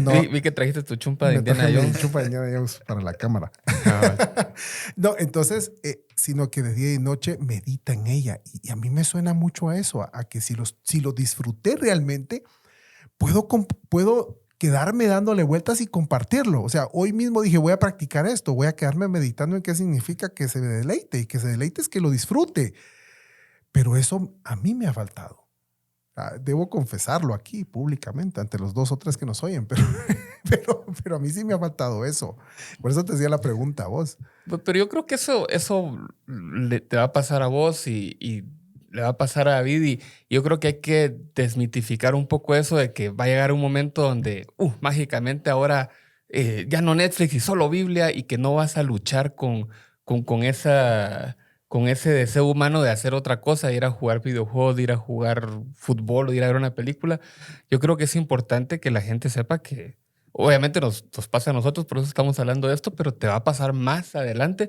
No.
Vi que trajiste tu chumpa de
Me
Indiana
traje mi
Jones.
chupa de Indiana Jones para la cámara.
Ah,
No, entonces, sino que de día y noche medita en ella. Y a mí me suena mucho a eso, a que si lo disfruté realmente, puedo quedarme dándole vueltas y compartirlo. O sea, hoy mismo dije, voy a practicar esto, voy a quedarme meditando en qué significa que se deleite. Y que se deleite es que lo disfrute. Pero eso a mí me ha faltado. Debo confesarlo aquí públicamente ante los 2 o 3 que nos oyen, pero a mí sí me ha faltado eso. Por eso te hacía la pregunta a vos.
pero yo creo que eso te va a pasar a vos y le va a pasar a David. Y yo creo que hay que desmitificar un poco eso de que va a llegar un momento donde mágicamente ahora ya no Netflix y solo Biblia, y que no vas a luchar con ese deseo humano de hacer otra cosa, de ir a jugar videojuegos, de ir a jugar fútbol o de ir a ver una película. Yo creo que es importante que la gente sepa que obviamente nos pasa a nosotros, por eso estamos hablando de esto, pero te va a pasar más adelante.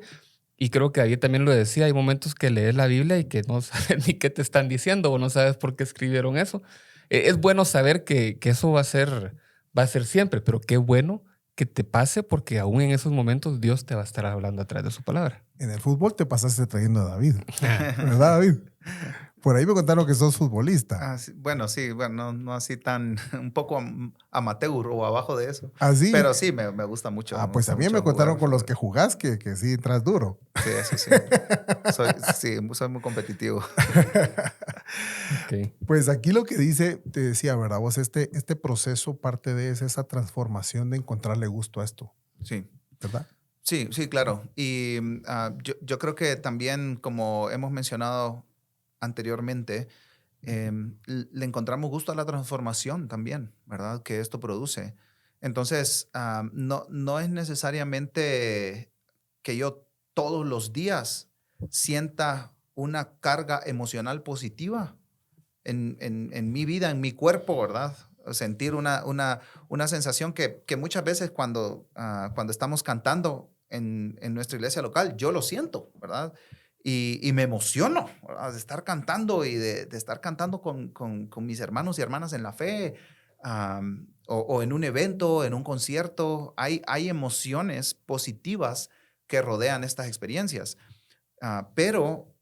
Y creo que David también lo decía, hay momentos que lees la Biblia y que no sabes ni qué te están diciendo o no sabes por qué escribieron eso. Es bueno saber que eso va a ser siempre, pero qué bueno que te pase, porque aún en esos momentos Dios te va a estar hablando a través de su palabra.
En el fútbol te pasaste trayendo a David. ¿Verdad, David? Por ahí me contaron que sos futbolista.
Sí, bueno, no así tan, un poco amateur o abajo de eso.
¿Así?
Pero sí, me gusta mucho.
Pues a mí me contaron con los que jugás que sí entras duro.
Sí, eso sí. Soy muy competitivo.
Okay.
Pues aquí lo que dice, te decía, ¿verdad? Vos, este proceso parte de esa transformación de encontrarle gusto a esto.
Sí.
¿Verdad?
Sí, claro. Y yo creo que también, como hemos mencionado anteriormente, le encontramos gusto a la transformación también, ¿verdad? Que esto produce. Entonces, no es necesariamente que yo todos los días sienta una carga emocional positiva en mi vida, en mi cuerpo, ¿verdad? Sentir una sensación que muchas veces cuando estamos cantando en nuestra iglesia local, yo lo siento, ¿verdad? Y me emociono, ¿verdad? De estar cantando y de estar cantando con mis hermanos y hermanas en la fe, o en un evento, en un concierto. Hay emociones positivas que rodean estas experiencias. Pero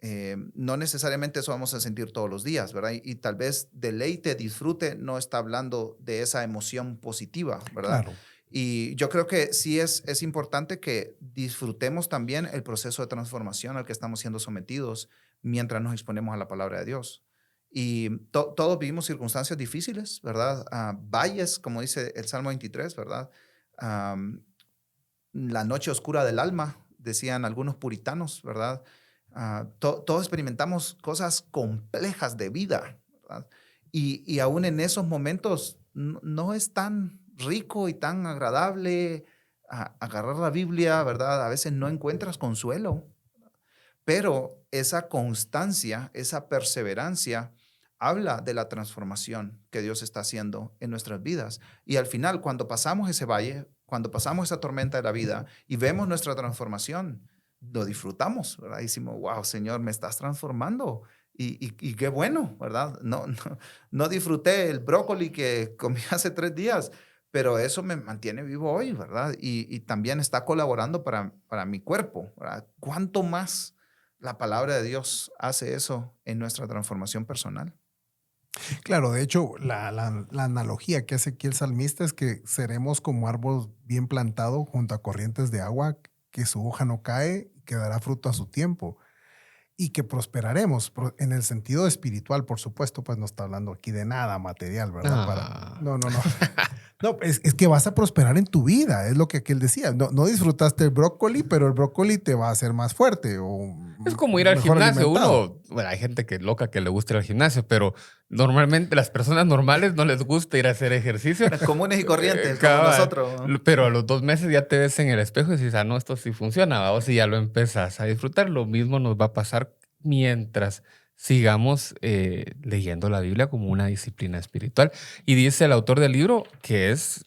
no necesariamente eso vamos a sentir todos los días, ¿verdad? Y tal vez deleite, disfrute, no está hablando de esa emoción positiva, ¿verdad?
Claro.
Y yo creo que sí es importante que disfrutemos también el proceso de transformación al que estamos siendo sometidos mientras nos exponemos a la palabra de Dios. Y todos vivimos circunstancias difíciles, ¿verdad? Valles, como dice el Salmo 23, ¿verdad? La noche oscura del alma, decían algunos puritanos, ¿verdad? Todos experimentamos cosas complejas de vida, ¿verdad? Y aún en esos momentos no es tan rico y tan agradable agarrar la Biblia, ¿verdad? A veces no encuentras consuelo, pero esa constancia, esa perseverancia habla de la transformación que Dios está haciendo en nuestras vidas. Y al final, cuando pasamos ese valle, cuando pasamos esa tormenta de la vida y vemos nuestra transformación, lo disfrutamos, ¿verdad? Y decimos, wow, Señor, me estás transformando. Y qué bueno, ¿verdad? No disfruté el brócoli que comí hace 3 días, pero eso me mantiene vivo hoy, ¿verdad? Y también está colaborando para mi cuerpo, ¿verdad? ¿Cuánto más la palabra de Dios hace eso en nuestra transformación personal?
Claro, de hecho, la analogía que hace aquí el salmista es que seremos como árbol bien plantado junto a corrientes de agua, que su hoja no cae, que dará fruto a su tiempo y que prosperaremos en el sentido espiritual, por supuesto, pues no está hablando aquí de nada material, ¿verdad? No. No, es que vas a prosperar en tu vida, es lo que aquel decía. No disfrutaste el brócoli, pero el brócoli te va a hacer más fuerte.
Es como ir al gimnasio. Hay gente que loca que le gusta ir al gimnasio, pero normalmente las personas normales no les gusta ir a hacer ejercicio.
Las comunes y corrientes, como nosotros, ¿no?
Pero a los 2 meses ya te ves en el espejo y dices, no, esto sí funciona, o si ya lo empezás a disfrutar. Lo mismo nos va a pasar mientras sigamos leyendo la Biblia como una disciplina espiritual. Y dice el autor del libro que es,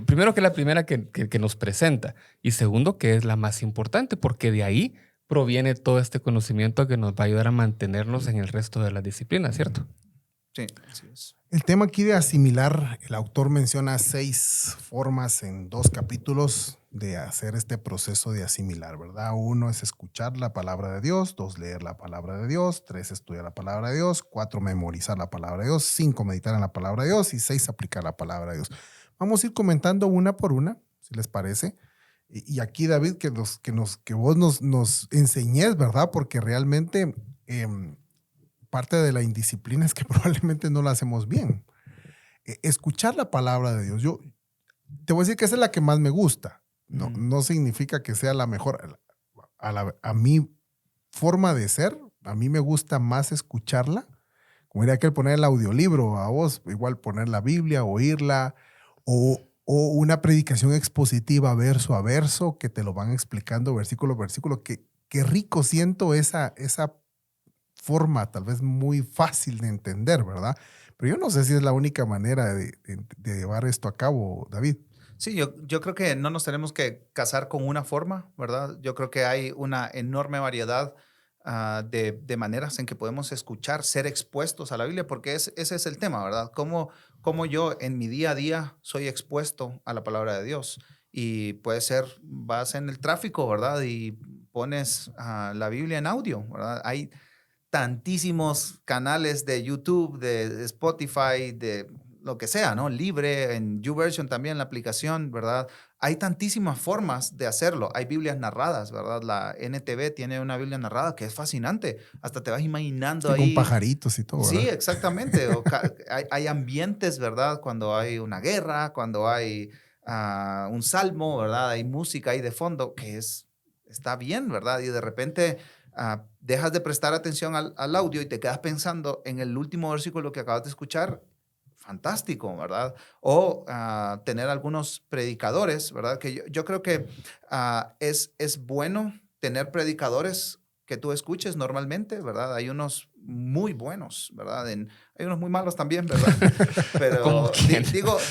primero, que es la primera que nos presenta, y segundo, que es la más importante, porque de ahí proviene todo este conocimiento que nos va a ayudar a mantenernos en el resto de las disciplinas, ¿cierto?
Sí, así es.
El tema aquí de asimilar, el autor menciona 6 formas en 2 capítulos de hacer este proceso de asimilar, ¿verdad? 1 es escuchar la palabra de Dios, 2 leer la palabra de Dios, 3 estudiar la palabra de Dios, 4 memorizar la palabra de Dios, 5 meditar en la palabra de Dios y 6 aplicar la palabra de Dios. Vamos a ir comentando una por una, si les parece. Y aquí, David, que vos nos enseñes, ¿verdad? Porque realmente parte de la indisciplina es que probablemente no la hacemos bien. Escuchar la palabra de Dios. Yo te voy a decir que esa es la que más me gusta. No significa que sea la mejor. A mi forma de ser, a mí me gusta más escucharla. Como diría que poner el audiolibro a vos, igual poner la Biblia, oírla, o una predicación expositiva verso a verso, que te lo van explicando versículo a versículo. Qué rico siento esa forma, tal vez muy fácil de entender, ¿verdad? Pero yo no sé si es la única manera de llevar esto a cabo, David.
Sí, yo creo que no nos tenemos que casar con una forma, ¿verdad? Yo creo que hay una enorme variedad de maneras en que podemos escuchar, ser expuestos a la Biblia, porque ese es el tema, ¿verdad? Cómo yo en mi día a día soy expuesto a la palabra de Dios. Y puede ser, vas en el tráfico, ¿verdad? Y pones la Biblia en audio, ¿verdad? Hay tantísimos canales de YouTube, de Spotify, de lo que sea, ¿no? Libre, en YouVersion también la aplicación, ¿verdad? Hay tantísimas formas de hacerlo. Hay Biblias narradas, ¿verdad? La NTV tiene una Biblia narrada que es fascinante. Hasta te vas imaginando ahí.
Con pajaritos y todo, ¿verdad?
Sí, exactamente. Hay ambientes, ¿verdad? Cuando hay una guerra, cuando hay un salmo, ¿verdad? Hay música ahí de fondo que está bien, ¿verdad? Y de repente dejas de prestar atención al audio y te quedas pensando en el último versículo que acabas de escuchar. Fantástico, ¿verdad? O tener algunos predicadores, ¿verdad? Que yo creo que es bueno tener predicadores que tú escuches normalmente, ¿verdad? Hay unos muy buenos, ¿verdad? Hay unos muy malos también, ¿verdad? Pero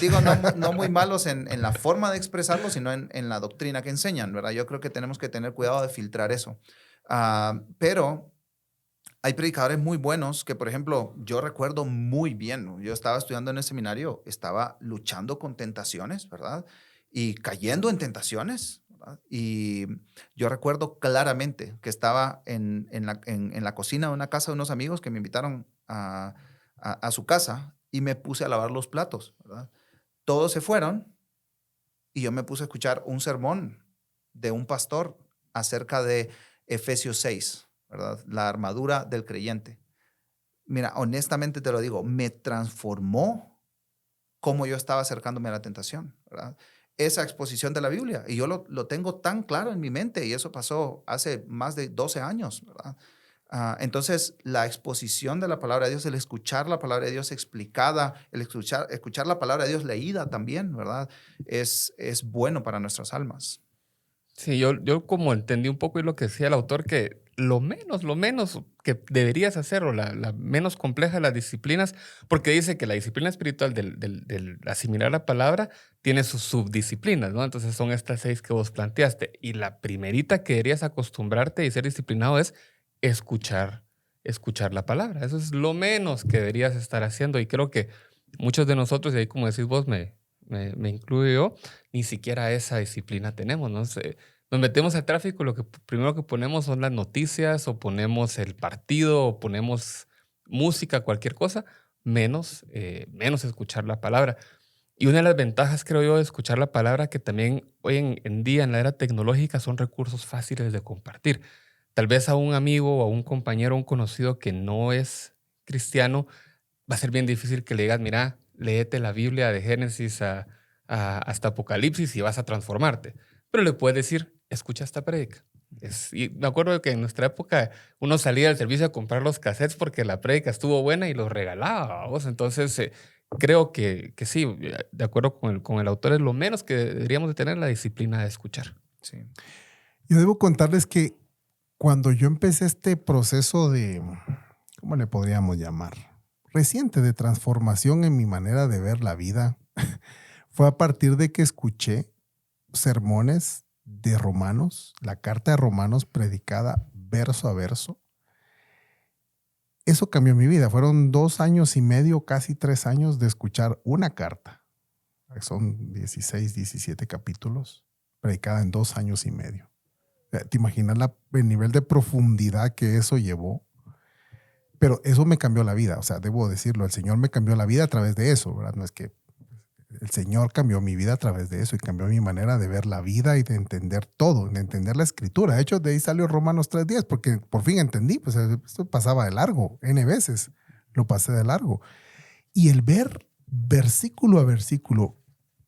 digo no muy malos en la forma de expresarlo, sino en la doctrina que enseñan, ¿verdad? Yo creo que tenemos que tener cuidado de filtrar eso. Pero hay predicadores muy buenos que, por ejemplo, yo recuerdo muy bien, yo estaba estudiando en el seminario, estaba luchando con tentaciones, ¿verdad? Y cayendo en tentaciones, ¿verdad? Y yo recuerdo claramente que estaba en la cocina de una casa de unos amigos que me invitaron a su casa y me puse a lavar los platos, ¿verdad? Todos se fueron y yo me puse a escuchar un sermón de un pastor acerca de Efesios 6, ¿verdad? La armadura del creyente. Mira, honestamente te lo digo, me transformó cómo yo estaba acercándome a la tentación, ¿verdad? Esa exposición de la Biblia. Y yo lo tengo tan claro en mi mente y eso pasó hace más de 12 años, ¿verdad? Entonces, la exposición de la palabra de Dios, el escuchar la palabra de Dios explicada, el escuchar la palabra de Dios leída también, ¿verdad? Es bueno para nuestras almas.
Sí, yo como entendí un poco y lo que decía el autor, que lo menos que deberías hacer o la menos compleja de las disciplinas, porque dice que la disciplina espiritual del asimilar la palabra tiene sus subdisciplinas, ¿no? Entonces son estas 6 que vos planteaste. Y la primerita que deberías acostumbrarte y ser disciplinado es escuchar la palabra. Eso es lo menos que deberías estar haciendo. Y creo que muchos de nosotros, y ahí como decís vos, me incluyo yo, ni siquiera esa disciplina tenemos, ¿no? Nos metemos al tráfico, lo que primero que ponemos son las noticias, o ponemos el partido, o ponemos música, cualquier cosa, menos escuchar la palabra. Y una de las ventajas, creo yo, de escuchar la palabra, que también hoy en día, en la era tecnológica, son recursos fáciles de compartir. Tal vez a un amigo o a un compañero, a un conocido que no es cristiano, va a ser bien difícil que le digas, mira, léete la Biblia de Génesis hasta Apocalipsis y vas a transformarte. Pero le puedes decir, escucha esta prédica. Y me acuerdo que en nuestra época uno salía del servicio a comprar los cassettes porque la prédica estuvo buena y los regalaba. Entonces, creo que sí, de acuerdo con el autor, es lo menos que deberíamos de tener, la disciplina de escuchar.
Sí.
Yo debo contarles que cuando yo empecé este proceso de, ¿cómo le podríamos llamar? Reciente, de transformación en mi manera de ver la vida, fue a partir de que escuché sermones de Romanos, la carta de Romanos predicada verso a verso, eso cambió mi vida. Fueron 2 años y medio, casi 3 años de escuchar una carta. Son 16, 17 capítulos, predicada en 2 años y medio. ¿Te imaginas el nivel de profundidad que eso llevó? Pero eso me cambió la vida. O sea, debo decirlo, el Señor me cambió la vida a través de eso, ¿verdad? No es que el Señor cambió mi vida a través de eso y cambió mi manera de ver la vida y de entender todo, de entender la Escritura. De hecho, de ahí salió Romanos 3:10, porque por fin entendí, pues esto pasaba de largo, N veces lo pasé de largo. Y el ver versículo a versículo,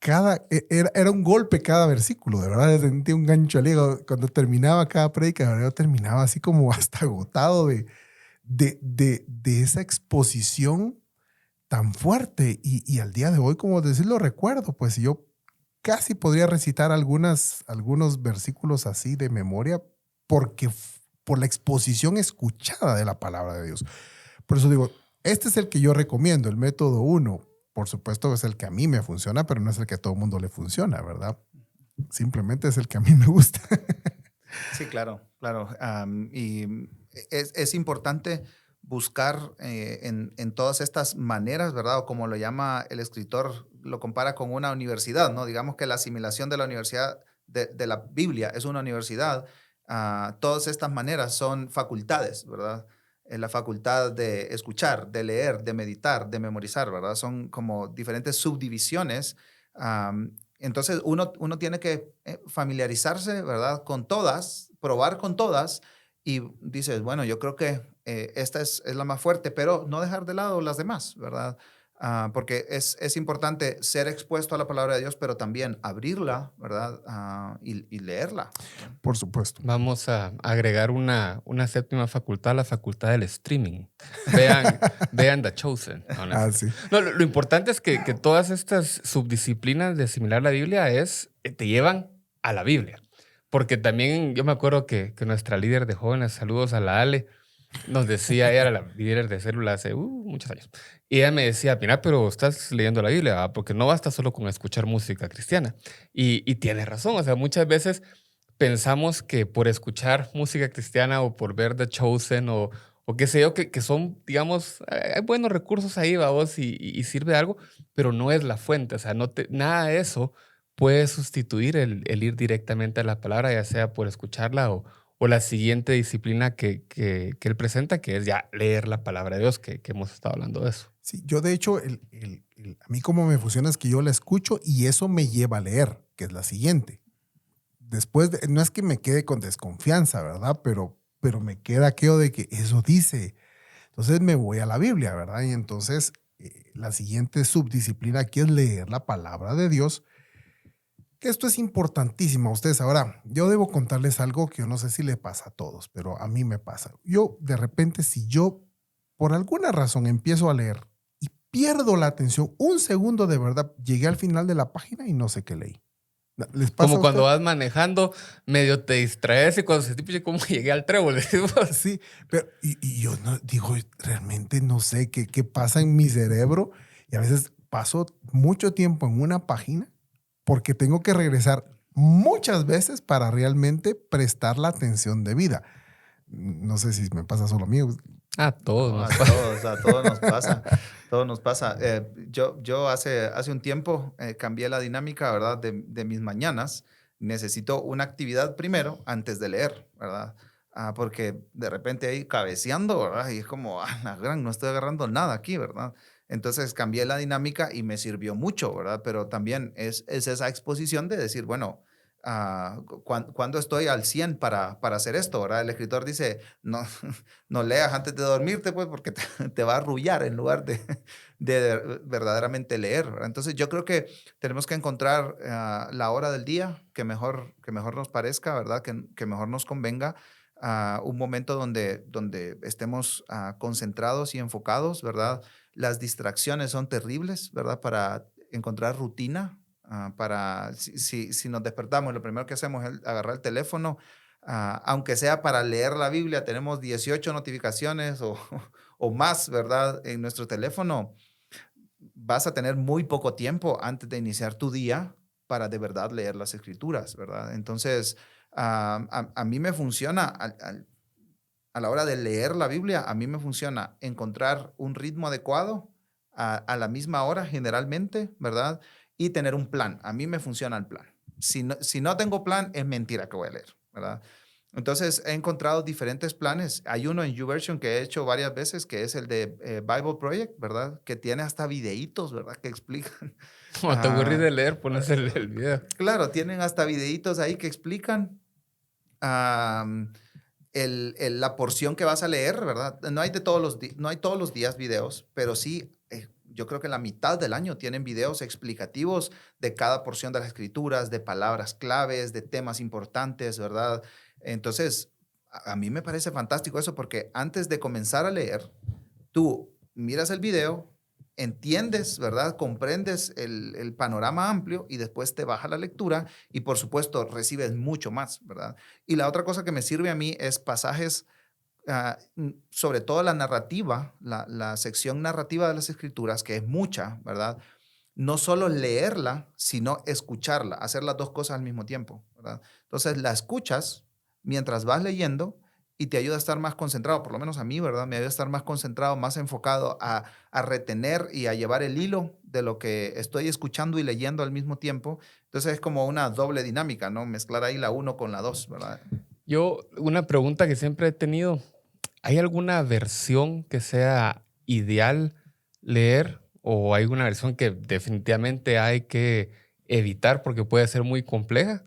era un golpe cada versículo, de verdad, sentí un gancho al hígado. Cuando terminaba cada prédica, yo terminaba así como hasta agotado de esa exposición tan fuerte y al día de hoy, como decirlo, recuerdo, pues yo casi podría recitar algunos versículos así de memoria porque por la exposición escuchada de la palabra de Dios. Por eso digo, este es el que yo recomiendo, el método 1. Por supuesto es el que a mí me funciona, pero no es el que a todo el mundo le funciona, ¿verdad? Simplemente es el que a mí me gusta.
Sí, claro. Y es importante buscar en todas estas maneras, ¿verdad? O como lo llama el escritor, lo compara con una universidad, ¿no? Digamos que la asimilación de la universidad, de la Biblia es una universidad. Todas estas maneras son facultades, ¿verdad? La facultad de escuchar, de leer, de meditar, de memorizar, ¿verdad? Son como diferentes subdivisiones. Entonces, uno tiene que familiarizarse, ¿verdad? Con todas, probar con todas y dices, bueno, yo creo que esta es la más fuerte, pero no dejar de lado las demás, ¿verdad? Porque es importante ser expuesto a la palabra de Dios, pero también abrirla, ¿verdad? Y leerla.
Por supuesto.
Vamos a agregar una 7ª facultad, la facultad del streaming. Vean The Chosen.
Sí.
No, lo importante es que todas estas subdisciplinas de asimilar la Biblia te llevan a la Biblia. Porque también yo me acuerdo que nuestra líder de jóvenes, saludos a la Ale, nos decía, ella era la líder de célula hace muchos años. Y ella me decía, mira, pero estás leyendo la Biblia, ¿verdad? Porque no basta solo con escuchar música cristiana. Y tiene razón, o sea, muchas veces pensamos que por escuchar música cristiana o por ver The Chosen o qué sé yo, que son, digamos, hay buenos recursos ahí, vamos, y sirve de algo, pero no es la fuente. O sea, nada de eso puede sustituir el ir directamente a la palabra, ya sea por escucharla o la siguiente disciplina que él presenta, que es ya leer la palabra de Dios, que hemos estado hablando de eso.
Sí, yo de hecho, a mí como me funciona es que yo la escucho y eso me lleva a leer, que es la siguiente. Después, no es que me quede con desconfianza, ¿verdad? Pero me queda aquello de que eso dice. Entonces me voy a la Biblia, ¿verdad? Y entonces la siguiente subdisciplina aquí es leer la palabra de Dios, que esto es importantísimo a ustedes. Ahora, yo debo contarles algo que yo no sé si le pasa a todos, pero a mí me pasa. Yo, de repente, si yo por alguna razón empiezo a leer y pierdo la atención, un segundo de verdad, llegué al final de la página y no sé qué leí. ¿Les pasa
como cuando vas manejando, medio te distraes y cuando se te como llegué al trébol.
Sí, pero y yo no, digo, realmente no sé qué pasa en mi cerebro y a veces paso mucho tiempo en una página porque tengo que regresar muchas veces para realmente prestar la atención debida. No sé si me pasa solo a mí.
A todos.
A todos nos pasa. Todo nos pasa. Yo hace un tiempo cambié la dinámica, ¿verdad? De mis mañanas. Necesito una actividad primero antes de leer, ¿verdad? Porque de repente ahí cabeceando, ¿verdad? Y es como, no estoy agarrando nada aquí, ¿verdad? Entonces cambié la dinámica y me sirvió mucho, ¿verdad? Pero también es esa exposición de decir, bueno, ¿cuándo estoy al 100 para hacer esto, ¿verdad? El escritor dice, no leas antes de dormirte, pues, porque te va a arrullar en lugar de verdaderamente leer, ¿verdad? Entonces yo creo que tenemos que encontrar la hora del día que mejor nos parezca, ¿verdad? Que mejor nos convenga. Un momento donde estemos concentrados y enfocados, ¿verdad? Las distracciones son terribles, ¿verdad? Para encontrar rutina. Si nos despertamos, lo primero que hacemos es agarrar el teléfono, aunque sea para leer la Biblia, tenemos 18 notificaciones o más, ¿verdad? En nuestro teléfono vas a tener muy poco tiempo antes de iniciar tu día para de verdad leer las escrituras, ¿verdad? Entonces, a mí me funciona, a la hora de leer la Biblia, a mí me funciona encontrar un ritmo adecuado a la misma hora generalmente, ¿verdad? Y tener un plan. A mí me funciona el plan. Si no tengo plan, es mentira que voy a leer, ¿verdad? Entonces, he encontrado diferentes planes. Hay uno en YouVersion que he hecho varias veces, que es el de Bible Project, ¿verdad? Que tiene hasta videitos, ¿verdad? Que explican.
Cuando te aburrís de leer, pones el video.
Claro, tienen hasta videitos ahí que explican la porción que vas a leer, ¿verdad? No hay no hay todos los días videos, pero sí, yo creo que la mitad del año tienen videos explicativos de cada porción de las escrituras, de palabras claves, de temas importantes, ¿verdad? Entonces, a mí me parece fantástico eso porque antes de comenzar a leer, tú miras el video, entiendes, ¿verdad? Comprendes el panorama amplio y después te baja la lectura y, por supuesto, recibes mucho más, ¿verdad? Y la otra cosa que me sirve a mí es pasajes, sobre todo la narrativa, la sección narrativa de las escrituras, que es mucha, ¿verdad? No solo leerla, sino escucharla, hacer las dos cosas al mismo tiempo, ¿verdad? Entonces, la escuchas mientras vas leyendo y te ayuda a estar más concentrado, por lo menos a mí, ¿verdad? Me ayuda a estar más concentrado, más enfocado a retener y a llevar el hilo de lo que estoy escuchando y leyendo al mismo tiempo. Entonces, es como una doble dinámica, ¿no? Mezclar ahí la 1 con la 2, ¿verdad?
Yo, una pregunta que siempre he tenido, ¿hay alguna versión que sea ideal leer o hay una versión que definitivamente hay que evitar porque puede ser muy compleja?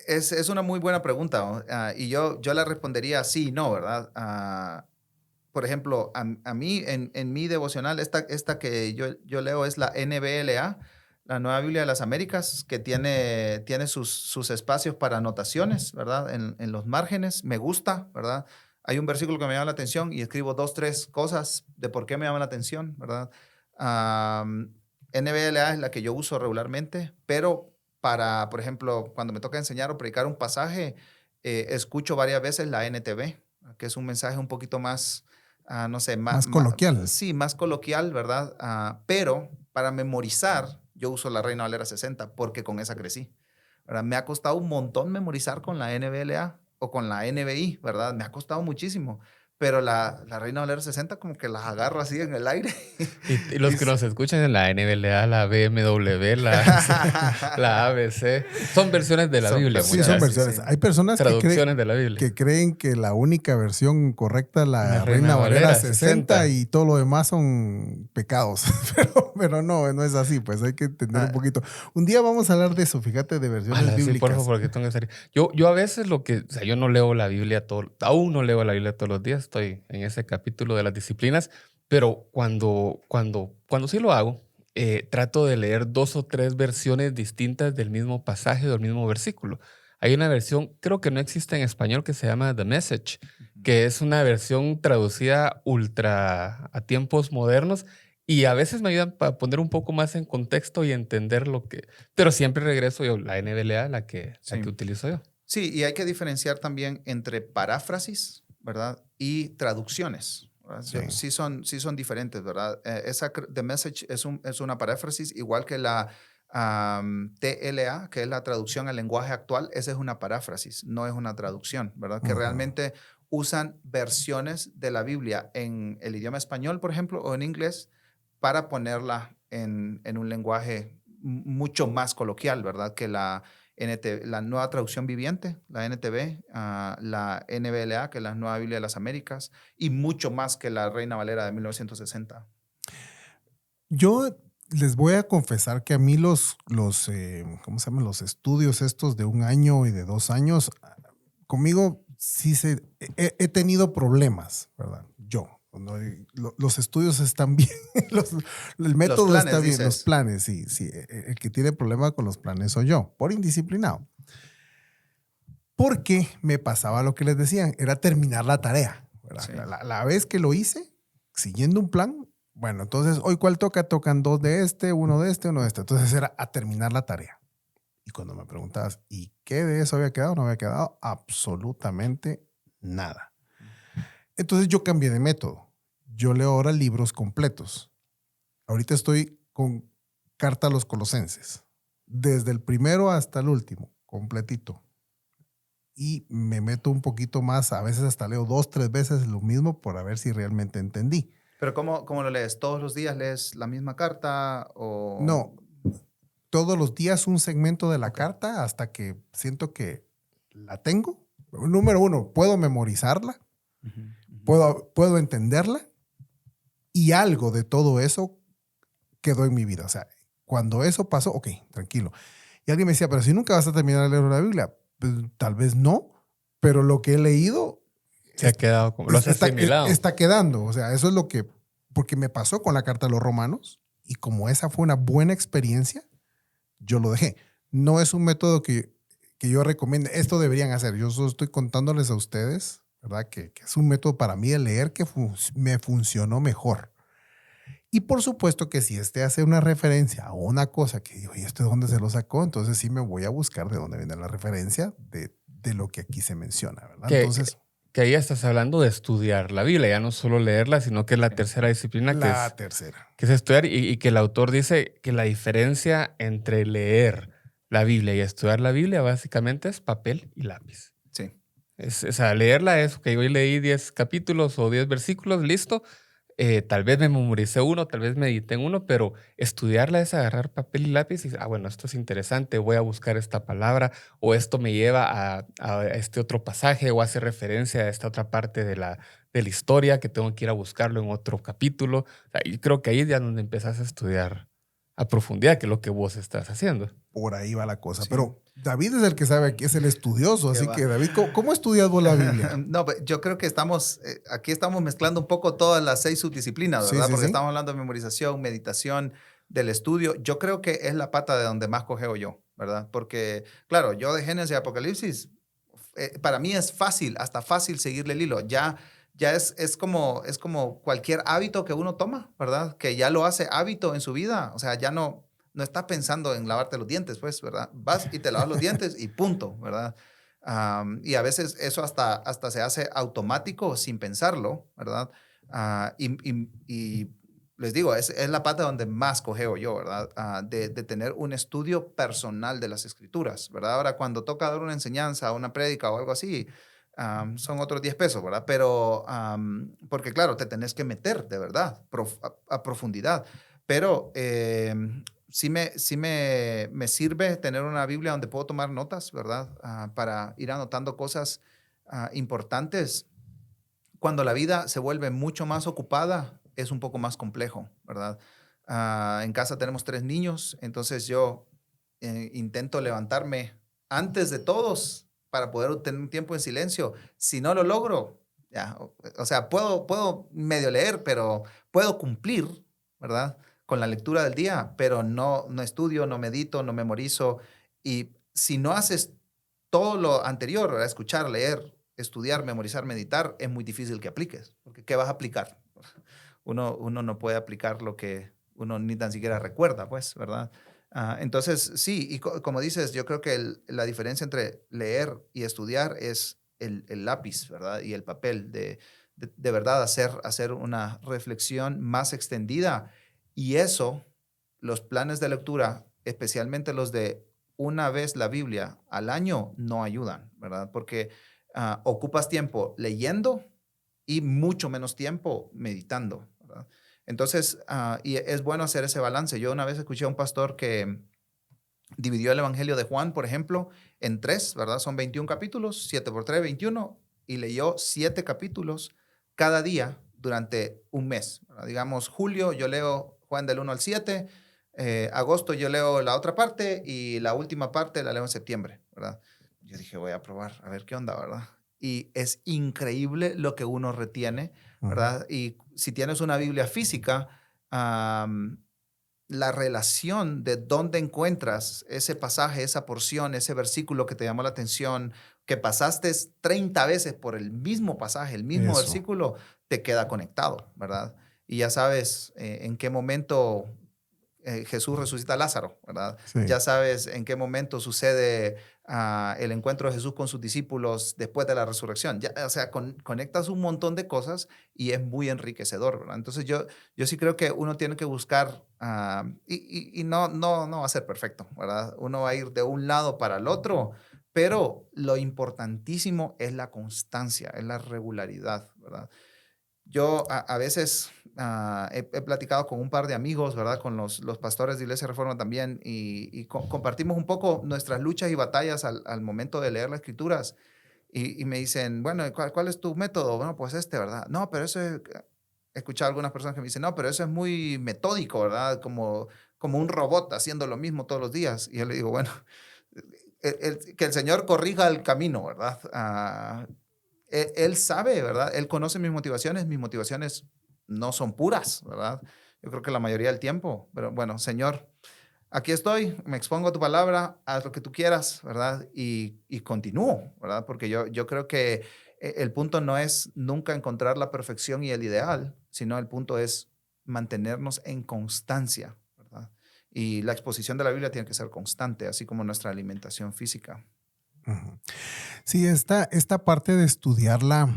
Es una muy buena pregunta, ¿no? Y yo la respondería sí y no, ¿verdad? Por ejemplo, a mí en mi devocional, esta que yo leo es la NBLA, la Nueva Biblia de las Américas, que tiene sus espacios para anotaciones, ¿verdad? En los márgenes. Me gusta, ¿verdad? Hay un versículo que me llama la atención y escribo 2, 3 cosas de por qué me llama la atención, ¿verdad? NBLA es la que yo uso regularmente, pero para, por ejemplo, cuando me toca enseñar o predicar un pasaje, escucho varias veces la NTV, que es un mensaje un poquito más, no sé,
Más coloquial.
sí, más coloquial, ¿verdad? Pero para memorizar, yo uso la Reina Valera 60 porque con esa crecí, ¿verdad? Me ha costado un montón memorizar con la NBLA o con la NBI, ¿verdad? Me ha costado muchísimo. Pero la Reina Valera 60 como que las agarro así en el aire.
Y los que nos escuchan en la NBLA, la BMW, la ABC, son versiones de la Biblia.
Sí, son versiones.
Sí.
Hay personas
Traducciones de la Biblia.
que creen que la única versión correcta es la Reina Valera 60 y todo lo demás son pecados. pero no es así, pues hay que entender un poquito. Un día vamos a hablar de eso, fíjate, de versiones bíblicas.
Sí, por favor, porque tengo que salir. Yo a veces yo no leo la Biblia aún no leo la Biblia todos los días, estoy en ese capítulo de las disciplinas, pero cuando sí lo hago, trato de leer 2 o 3 versiones distintas del mismo pasaje o del mismo versículo. Hay una versión, creo que no existe en español, que se llama The Message, que es una versión traducida ultra a tiempos modernos y a veces me ayudan para poner un poco más en contexto y entender lo que... Pero siempre regreso yo, la NBLA, la que utilizo yo.
Sí, y hay que diferenciar también entre paráfrasis, ¿verdad? Y traducciones. Sí son diferentes, ¿verdad? The Message es una paráfrasis, igual que la TLA, que es la traducción al lenguaje actual. Esa es una paráfrasis, no es una traducción, ¿verdad? Que realmente usan versiones de la Biblia en el idioma español, por ejemplo, o en inglés, para ponerla en un lenguaje mucho más coloquial, ¿verdad? Que la nueva traducción viviente, la NTV, la NBLA, que es la Nueva Biblia de las Américas, y mucho más que la Reina Valera de 1960.
Yo les voy a confesar que a mí ¿cómo se llaman? Los estudios estos de 1 año y de 2 años, conmigo sí he tenido problemas, ¿verdad? Yo. ¿No? Los estudios están bien, el método
planes,
está bien,
dices.
los planes, sí. El que tiene problema con los planes soy yo, por indisciplinado. Porque me pasaba lo que les decían, era terminar la tarea. Sí. La vez que lo hice, siguiendo un plan, bueno, entonces, hoy ¿cuál toca? Tocan 2 de este, 1 de este, 1 de este. Entonces era a terminar la tarea. Y cuando me preguntabas, ¿y qué de eso había quedado? No había quedado absolutamente nada. Entonces yo cambié de método. Yo leo ahora libros completos. Ahorita estoy con Carta a los Colosenses. desde el primero hasta el último, completito. Y me meto un poquito más, a veces hasta leo 2, 3 veces lo mismo para ver si realmente entendí.
Pero ¿cómo lo lees? ¿Todos los días lees la misma carta o...?
No, todos los días un segmento de la
Ok.
carta hasta que siento que la tengo. Número 1, puedo memorizarla,
Ujú, ujú.
puedo entenderla y algo de todo eso quedó en mi vida. O sea, cuando eso pasó, ok, tranquilo. Y alguien me decía, pero si nunca vas a terminar de leer la Biblia, pues, tal vez no, pero lo que he leído
Se ha quedado como, lo has asimilado.
está quedando. O sea, eso es lo que, porque me pasó con la carta a los romanos y como esa fue una buena experiencia, yo lo dejé. No es un método que yo recomiende. Esto deberían hacer. Yo solo estoy contándoles a ustedes, ¿verdad? Que es un método para mí de leer que me funcionó mejor. Y por supuesto que si hace una referencia a una cosa que digo, ¿y esto de dónde se lo sacó? Entonces sí me voy a buscar de dónde viene la referencia de lo que aquí se menciona, ¿verdad?
Que,
Entonces,
que ahí estás hablando de estudiar la Biblia, ya no solo leerla, sino que es la tercera disciplina
la tercera.
que es estudiar y que el autor dice que la diferencia entre leer la Biblia y estudiar la Biblia básicamente es papel y lápiz.
Sí.
O sea, leerla es que hoy leí 10 capítulos o 10 versículos, listo. Tal vez me memoricé uno, tal vez medité en uno, pero estudiarla es agarrar papel y lápiz y, bueno, esto es interesante, voy a buscar esta palabra o esto me lleva a este otro pasaje o hace referencia a esta otra parte de la historia que tengo que ir a buscarlo en otro capítulo. O sea, y creo que ahí es ya donde empezás a estudiar a profundidad, que es lo que vos estás haciendo.
Por ahí va la cosa.
Sí.
Pero David es el que sabe, que es el estudioso.
Qué
Así
va.
que, David, ¿cómo estudias vos la Biblia?
No, pero yo creo que aquí estamos mezclando un poco todas las 6 subdisciplinas,
Sí,
¿verdad?
sí,
Porque
sí.
estamos hablando de memorización, meditación, del estudio. Yo creo que es la pata de donde más cojeo yo, ¿verdad? Porque, claro, yo de Génesis y Apocalipsis, para mí es fácil, hasta fácil seguirle el hilo. Ya es como cualquier hábito que uno toma, ¿verdad? Que ya lo hace hábito en su vida. O sea, ya no estás pensando en lavarte los dientes, pues, ¿verdad? Vas y te lavas los dientes y punto, ¿verdad? Y a veces eso hasta se hace automático sin pensarlo, ¿verdad? Y les digo, es la pata donde más cojeo yo, ¿verdad? De tener un estudio personal de las escrituras, ¿verdad? Ahora, cuando toca dar una enseñanza, una prédica o algo así, son otros 10 pesos, ¿verdad? Pero, porque claro, te tenés que meter de verdad, a profundidad. Pero sí me sirve tener una Biblia donde puedo tomar notas, ¿verdad? Para ir anotando cosas importantes. Cuando la vida se vuelve mucho más ocupada, es un poco más complejo, ¿verdad? En casa tenemos 3 niños, entonces yo intento levantarme antes de todos para poder tener un tiempo en silencio. Si no lo logro, ya, o sea, puedo medio leer, pero puedo cumplir, ¿verdad? Con la lectura del día, pero no estudio, no medito, no memorizo. Y si no haces todo lo anterior, ¿verdad? Escuchar, leer, estudiar, memorizar, meditar, es muy difícil que apliques. Porque ¿qué vas a aplicar? Uno no puede aplicar lo que uno ni tan siquiera recuerda, pues, ¿verdad? Entonces, sí, y como dices, yo creo que la diferencia entre leer y estudiar es el lápiz, ¿verdad? Y el papel, de verdad hacer una reflexión más extendida. Y eso, los planes de lectura, especialmente los de una vez la Biblia al año, no ayudan, ¿verdad? Porque ocupas tiempo leyendo y mucho menos tiempo meditando, ¿verdad? Entonces, y es bueno hacer ese balance. Yo una vez escuché a un pastor que dividió el Evangelio de Juan, por ejemplo, en 3, ¿verdad? Son 21 capítulos, 7 por 3, 21, y leyó 7 capítulos cada día durante un mes, ¿verdad? Digamos, julio yo leo Juan del 1 al 7, agosto yo leo la otra parte y la última parte la leo en septiembre, ¿verdad? Yo dije, voy a probar, a ver qué onda, ¿verdad? Y es increíble lo que uno retiene, ¿verdad? Y si tienes una Biblia física, la relación de dónde encuentras ese pasaje, esa porción, ese versículo que te llamó la atención, que pasaste 30 veces por el mismo pasaje, el mismo
Eso.
versículo, te queda conectado, ¿verdad? Y ya sabes en qué momento Jesús resucita a Lázaro, ¿verdad?
Sí.
Ya sabes en qué momento sucede el encuentro de Jesús con sus discípulos después de la resurrección. Ya, o sea, conectas un montón de cosas y es muy enriquecedor, ¿verdad? Entonces yo sí creo que uno tiene que buscar, y no va a ser perfecto, ¿verdad? Uno va a ir de un lado para el otro, pero lo importantísimo es la constancia, es la regularidad, ¿verdad? Yo a veces he platicado con un par de amigos, ¿verdad? Con los pastores de Iglesia Reforma también, y compartimos un poco nuestras luchas y batallas al momento de leer las Escrituras. Y me dicen, bueno, ¿cuál es tu método? Bueno, pues ¿verdad? No, pero eso es... He escuchado a algunas personas que me dicen, no, pero eso es muy metódico, ¿verdad? Como un robot haciendo lo mismo todos los días. Y yo le digo, bueno, que el Señor corrija el camino, ¿verdad? Él sabe, ¿verdad? Él conoce mis motivaciones no son puras, ¿verdad? Yo creo que la mayoría del tiempo, pero bueno, Señor, aquí estoy, me expongo a tu palabra, haz lo que tú quieras, ¿verdad? Y continúo, ¿verdad? Porque yo creo que el punto no es nunca encontrar la perfección y el ideal, sino el punto es mantenernos en constancia, ¿verdad? Y la exposición de la Biblia tiene que ser constante, así como nuestra alimentación física.
Ujú. Sí, esta parte de estudiarla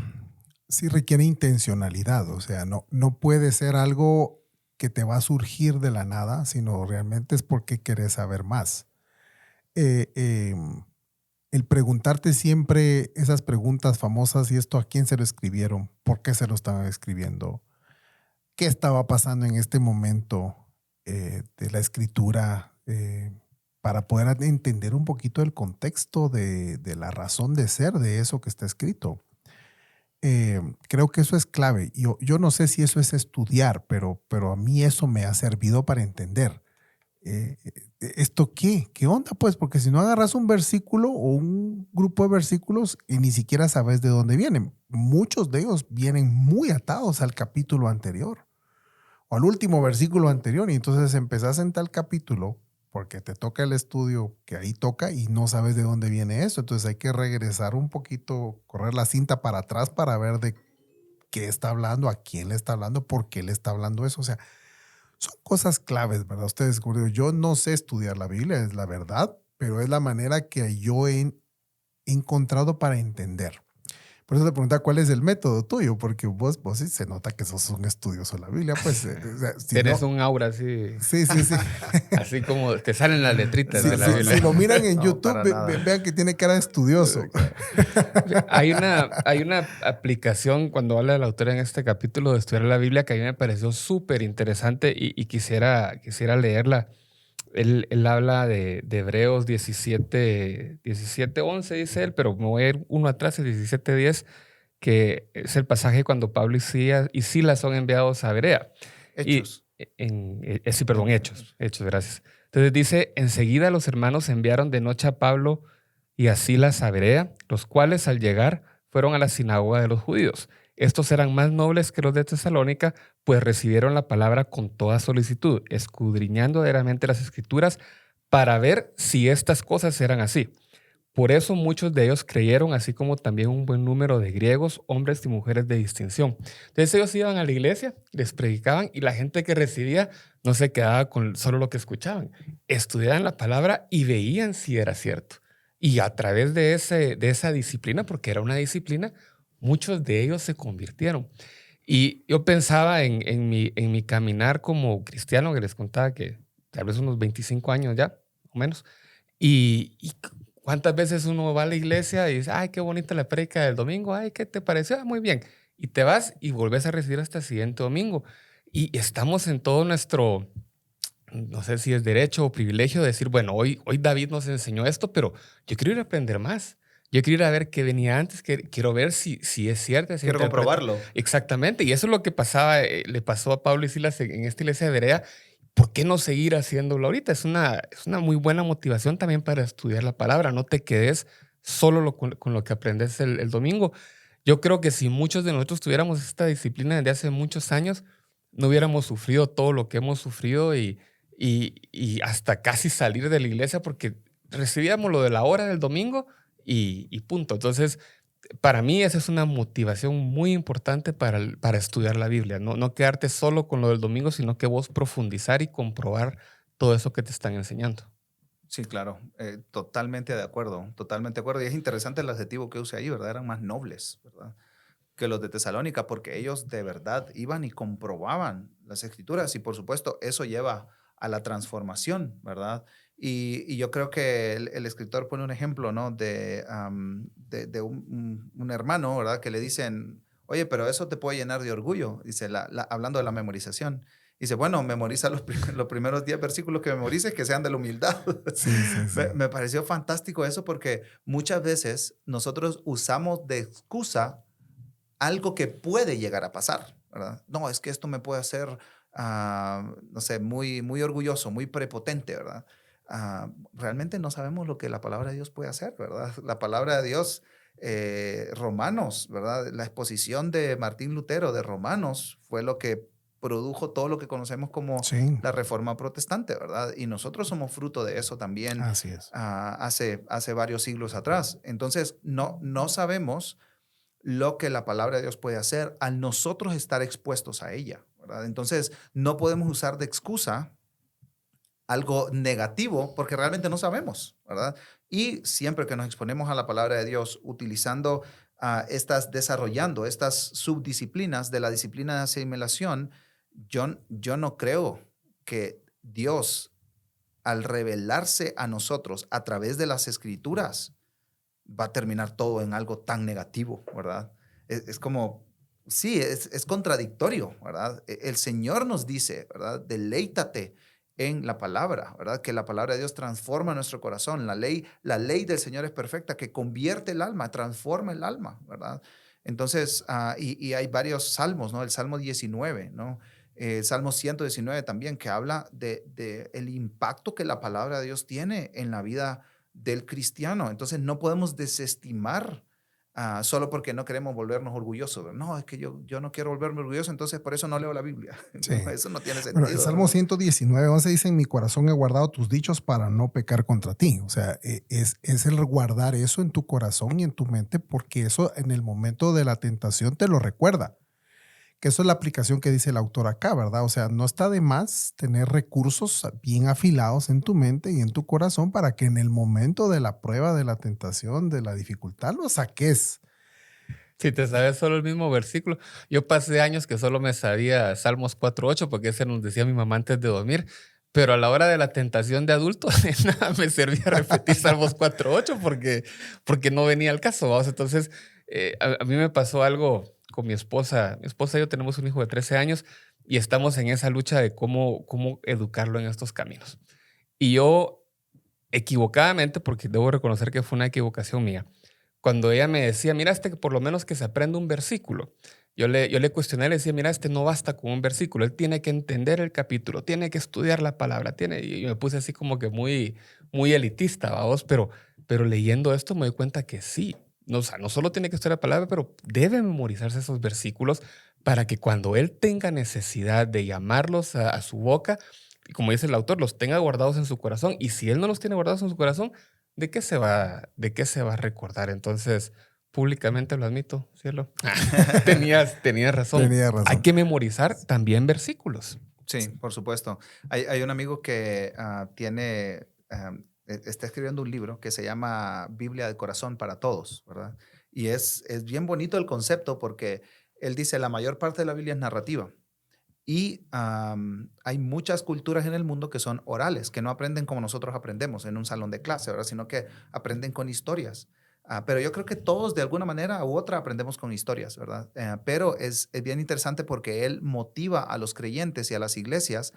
sí requiere intencionalidad, o sea, no puede ser algo que te va a surgir de la nada, sino realmente es porque querés saber más. Eh, eh, el preguntarte siempre esas preguntas famosas, ¿y esto a quién se lo escribieron? ¿Por qué se lo estaban escribiendo? ¿Qué estaba pasando en este momento de la escritura? Para poder entender un poquito el contexto de la razón de ser de eso que está escrito. Creo que eso es clave. Yo no sé si eso es estudiar, pero a mí eso me ha servido para entender. ¿Esto qué? ¿Qué onda? Pues porque si no agarras un versículo o un grupo de versículos y ni siquiera sabes de dónde vienen. Muchos de ellos vienen muy atados al capítulo anterior o al último versículo anterior, y entonces empezás en tal capítulo porque te toca el estudio que ahí toca y no sabes de dónde viene eso. Entonces hay que regresar un poquito, correr la cinta para atrás para ver de qué está hablando, a quién le está hablando, por qué le está hablando eso. O sea, son cosas claves, ¿verdad? Ustedes, como digo, yo no sé estudiar la Biblia, es la verdad, pero es la manera que yo he encontrado para entender. Por eso te preguntaba cuál es el método tuyo, porque vos sí se nota que sos un estudioso de la Biblia, pues. O sea, si
Tienes
no,
un aura así,
sí.
así como te salen las letritas
Sí,
de la
sí,
Biblia.
si lo miran en
No,
YouTube,
para nada.
vean que tiene cara de estudioso.
Hay una aplicación cuando habla el autor en este capítulo de estudiar la Biblia que a mí me pareció súper interesante y quisiera leerla. Él habla de Hebreos 17:11, dice él, pero me voy a ir uno atrás, el 17:10, que es el pasaje cuando Pablo y Silas son enviados a Berea.
Hechos.
Sí, perdón, Hechos, gracias. Entonces dice, enseguida los hermanos enviaron de noche a Pablo y a Silas a Berea, los cuales al llegar fueron a la sinagoga de los judíos. Estos eran más nobles que los de Tesalónica, pues recibieron la palabra con toda solicitud, escudriñando diariamente las escrituras para ver si estas cosas eran así. Por eso muchos de ellos creyeron, así como también un buen número de griegos, hombres y mujeres de distinción. Entonces ellos iban a la iglesia, les predicaban y la gente que recibía no se quedaba con solo lo que escuchaban. Estudiaban la palabra y veían si era cierto. Y a través de esa disciplina, porque era una disciplina, muchos de ellos se convirtieron. Y yo pensaba en mi caminar como cristiano, que les contaba que tal vez unos 25 años ya, o menos. Y ¿cuántas veces uno va a la iglesia y dice, ay, qué bonita la prédica del domingo, ay, ¿qué te pareció? Ah, muy bien. Y te vas y vuelves a recibir hasta el siguiente domingo. Y estamos en todo nuestro, no sé si es derecho o privilegio de decir, bueno, hoy David nos enseñó esto, pero yo quiero ir a aprender más. Yo quiero ir a ver qué venía antes, quiero ver si es cierto.
Quiero comprobarlo.
Exactamente. Y eso es lo que pasaba, le pasó a Pablo y Silas en esta iglesia de Berea. ¿Por qué no seguir haciéndolo ahorita? Es una muy buena motivación también para estudiar la palabra. No te quedes solo con lo que aprendes el domingo. Yo creo que si muchos de nosotros tuviéramos esta disciplina desde hace muchos años, no hubiéramos sufrido todo lo que hemos sufrido y hasta casi salir de la iglesia porque recibíamos lo de la hora del domingo y punto. Entonces, para mí esa es una motivación muy importante para estudiar la Biblia. No quedarte solo con lo del domingo, sino que vos profundizar y comprobar todo eso que te están enseñando.
Sí, claro, totalmente de acuerdo, totalmente de acuerdo. Y es interesante el adjetivo que use ahí, ¿verdad? Eran más nobles, ¿verdad? Que los de Tesalónica, porque ellos de verdad iban y comprobaban las escrituras y por supuesto eso lleva a la transformación, ¿verdad? Y yo creo que el escritor pone un ejemplo, ¿no? De un hermano, ¿verdad? Que le dicen, oye, pero eso te puede llenar de orgullo, dice, hablando de la memorización. Dice, bueno, memoriza los primeros 10 versículos que memorices que sean de la humildad.
Sí, sí, sí.
Me pareció fantástico eso porque muchas veces nosotros usamos de excusa algo que puede llegar a pasar, ¿verdad? No, es que esto me puede hacer, no sé, muy orgulloso, muy prepotente, ¿verdad? Realmente no sabemos lo que la palabra de Dios puede hacer, ¿verdad? La palabra de Dios, Romanos, ¿verdad? La exposición de Martín Lutero de Romanos fue lo que produjo todo lo que conocemos como
Sí,
la Reforma Protestante, ¿verdad? Y nosotros somos fruto de eso también
así es.
hace varios siglos atrás. Entonces, no sabemos lo que la palabra de Dios puede hacer al nosotros estar expuestos a ella, ¿verdad? Entonces, no podemos usar de excusa algo negativo porque realmente no sabemos, ¿verdad? Y siempre que nos exponemos a la palabra de Dios utilizando desarrollando estas subdisciplinas de la disciplina de asimilación, yo no creo que Dios, al revelarse a nosotros a través de las escrituras, va a terminar todo en algo tan negativo, ¿verdad? Es como, sí, es contradictorio, ¿verdad? El Señor nos dice, ¿verdad? Deleítate en la palabra, ¿verdad? Que la palabra de Dios transforma nuestro corazón. La ley del Señor es perfecta, que convierte el alma, transforma el alma, ¿verdad? Entonces, y hay varios salmos, ¿no? El Salmo 19, ¿no? El Salmo 119 también, que habla de el impacto que la palabra de Dios tiene en la vida del cristiano. Entonces no podemos desestimar solo porque no queremos volvernos orgullosos. No, es que yo no quiero volverme orgulloso, entonces por eso no leo la Biblia.
Sí.
No, eso no tiene
Bueno, el
sentido,
Salmo
¿verdad?
119:11 dice, en mi corazón he guardado tus dichos para no pecar contra ti. O sea, es el guardar eso en tu corazón y en tu mente, porque eso en el momento de la tentación te lo recuerda. Que eso es la aplicación que dice el autor acá, ¿verdad? O sea, no está de más tener recursos bien afilados en tu mente y en tu corazón para que en el momento de la prueba, de la tentación, de la dificultad, lo saques.
Si te sabes solo el mismo versículo. Yo pasé años que solo me sabía Salmos 4:8 porque ese nos decía mi mamá antes de dormir. Pero a la hora de la tentación de adulto, de nada me servía repetir Salmos 4:8 porque no venía al caso. ¿Vamos? Entonces, a mí me pasó algo con mi esposa. Mi esposa y yo tenemos un hijo de 13 años y estamos en esa lucha de cómo educarlo en estos caminos. Y yo, equivocadamente, porque debo reconocer que fue una equivocación mía, cuando ella me decía, mira, que por lo menos que se aprenda un versículo. Yo le cuestioné, le decía, mira, no basta con un versículo, él tiene que entender el capítulo, tiene que estudiar la palabra, y me puse así como que muy elitista, vamos, pero leyendo esto me doy cuenta que sí. No, o sea, no solo tiene que estudiar la palabra, pero debe memorizarse esos versículos para que cuando él tenga necesidad de llamarlos a su boca, y como dice el autor, los tenga guardados en su corazón. Y si él no los tiene guardados en su corazón, ¿de qué se va a recordar? Entonces, públicamente lo admito, cielo. Tenías razón.
Tenía
Hay
razón.
que memorizar también versículos.
Sí, por supuesto. Hay un amigo que está escribiendo un libro que se llama Biblia del Corazón para Todos, ¿verdad? Y es bien bonito el concepto porque él dice la mayor parte de la Biblia es narrativa. Y hay muchas culturas en el mundo que son orales, que no aprenden como nosotros aprendemos en un salón de clase, ¿verdad? Sino que aprenden con historias. Pero yo creo que todos de alguna manera u otra aprendemos con historias, ¿verdad? Pero es bien interesante porque él motiva a los creyentes y a las iglesias,